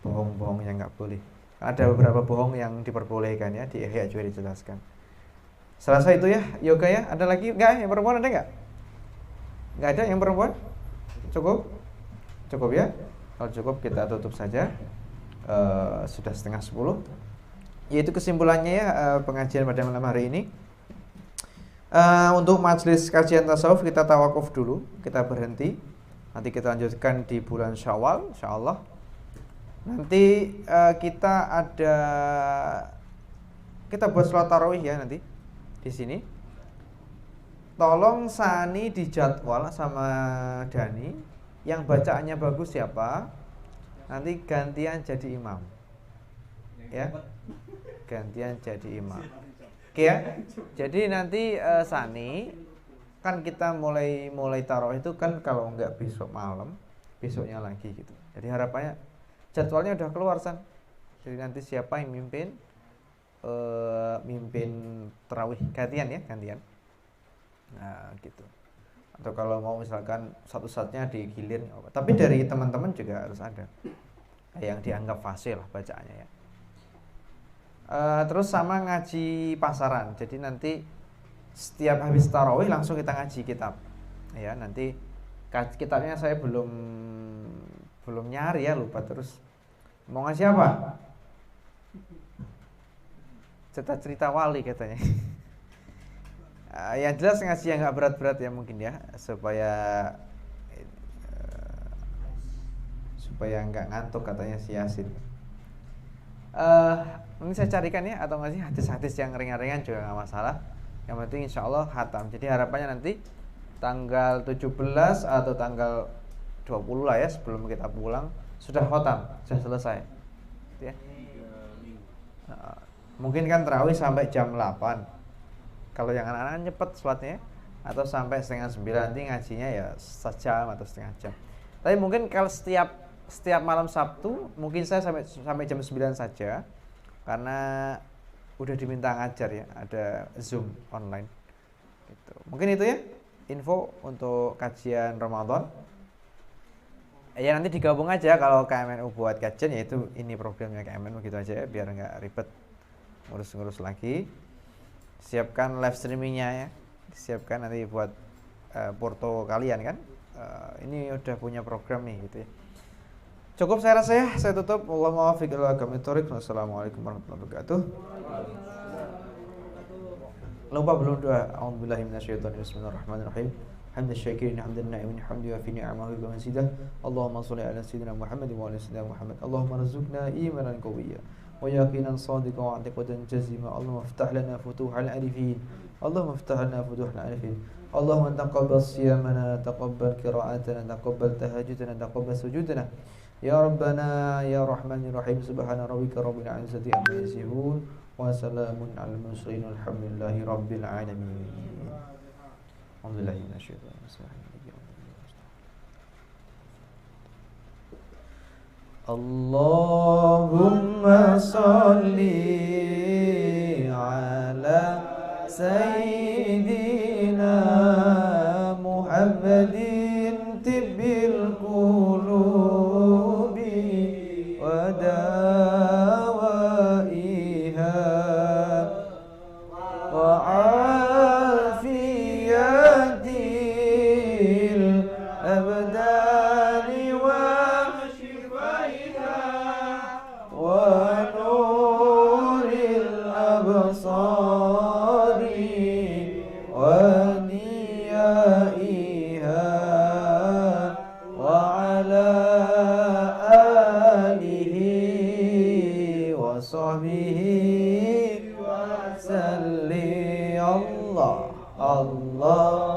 bohong-bohong yang nggak boleh. Ada beberapa bohong yang diperbolehkan ya, di Ihya juga dijelaskan. Selesai itu ya, yoga ya. Ada lagi nggak yang perempuan, ada nggak? Nggak ada yang perempuan? Cukup? Cukup ya. Kalau cukup kita tutup saja. Sudah 9:30. Yaitu kesimpulannya ya, pengajian pada malam hari ini. Untuk majelis kajian tasawuf kita tawakuf dulu, kita berhenti. Nanti kita lanjutkan di bulan Syawal, insyaallah. Nanti kita buat sholat tarawih ya nanti di sini. Tolong Sani dijadwal sama Dani, yang bacaannya bagus siapa, nanti gantian jadi imam. Ya. Gantian jadi imam. Oke ya. Jadi nanti Sani kan kita mulai tarawih itu kan kalau enggak besok malam, besoknya lagi gitu. Jadi harapannya jadwalnya udah keluar San. Jadi nanti siapa yang mimpin tarawih gantian ya, gantian. Nah, gitu. Atau kalau mau misalkan satu-satunya digilir, tapi dari teman-teman juga harus ada yang dianggap fasih lah bacaannya ya. Terus sama ngaji pasaran. Jadi nanti setiap habis tarawih langsung kita ngaji kitab. Ya, nanti kitabnya saya belum nyari ya, lupa terus. Mau ngaji apa? Cerita wali katanya. Yang jelas ngaji yang nggak berat-berat ya mungkin ya, supaya nggak ngantuk katanya si Yasin. Ini saya carikan ya, atau nggak sih hadis-hadis yang ringan-ringan juga nggak masalah. Yang penting insya Allah khatam. Jadi harapannya nanti tanggal 17 atau tanggal 20 lah ya, sebelum kita pulang sudah khatam, sudah selesai. Ya. Mungkin kan tarawih sampai jam 8. Kalau yang anak-anak cepet sholatnya, atau sampai 8:30, nanti ngajinya ya sejam atau setengah jam. Tapi mungkin kalau setiap malam Sabtu mungkin saya sampai jam 9 saja, karena udah diminta ngajar ya, ada Zoom online gitu. Mungkin itu ya info untuk kajian Ramadan. Ya nanti digabung aja kalau KMNU buat kajian, yaitu ini programnya KMNU gitu aja ya, biar nggak ribet ngurus-ngurus lagi. Siapkan live streamingnya ya, siapkan nanti buat porto kalian kan. Ini udah punya program nih gitu ya. Cukup saya rasa ya, saya tutup. Wallahu muwaffiq ila aqwamit thoriq. Wassalamualaikum warahmatullahi wabarakatuh. Lupa belum doa. A'udzubillahi minasyaitonir rajim. Bismillahirrahmanirrahim. Hamdasyakirin hamdan na'imin hamdi wa fi ni'amahu wa mazidah. Allahumma shalli ala sayyidina Muhammad wa ala sayyidina Muhammad. Allahumma rzuqna imanan qawiyya wa yaqinan shadiqan wa i'tiqadan jazima. Allahumma iftah lana futuhal arifin. Allahumma iftah lana futuhal arifin. Allahumma taqabbal siyamana, taqabbal qira'atana, taqabbal tahajjudana, taqabbal sujudana. Ya Rabbana ya Rahmanir Rahim. Subhana rabbika rabbil izzati amma yasifun wa salamun alal mursalin walhamdulillahi rabbil alamin. Alhamdulillahi minasyaitonir rajim. Allahumma sholli ala sayyidina Muhammadin tibbil qulubi wa dawaiha wa afiyatil abdali wa shifaiha wa nur sahbihi wa salli Allah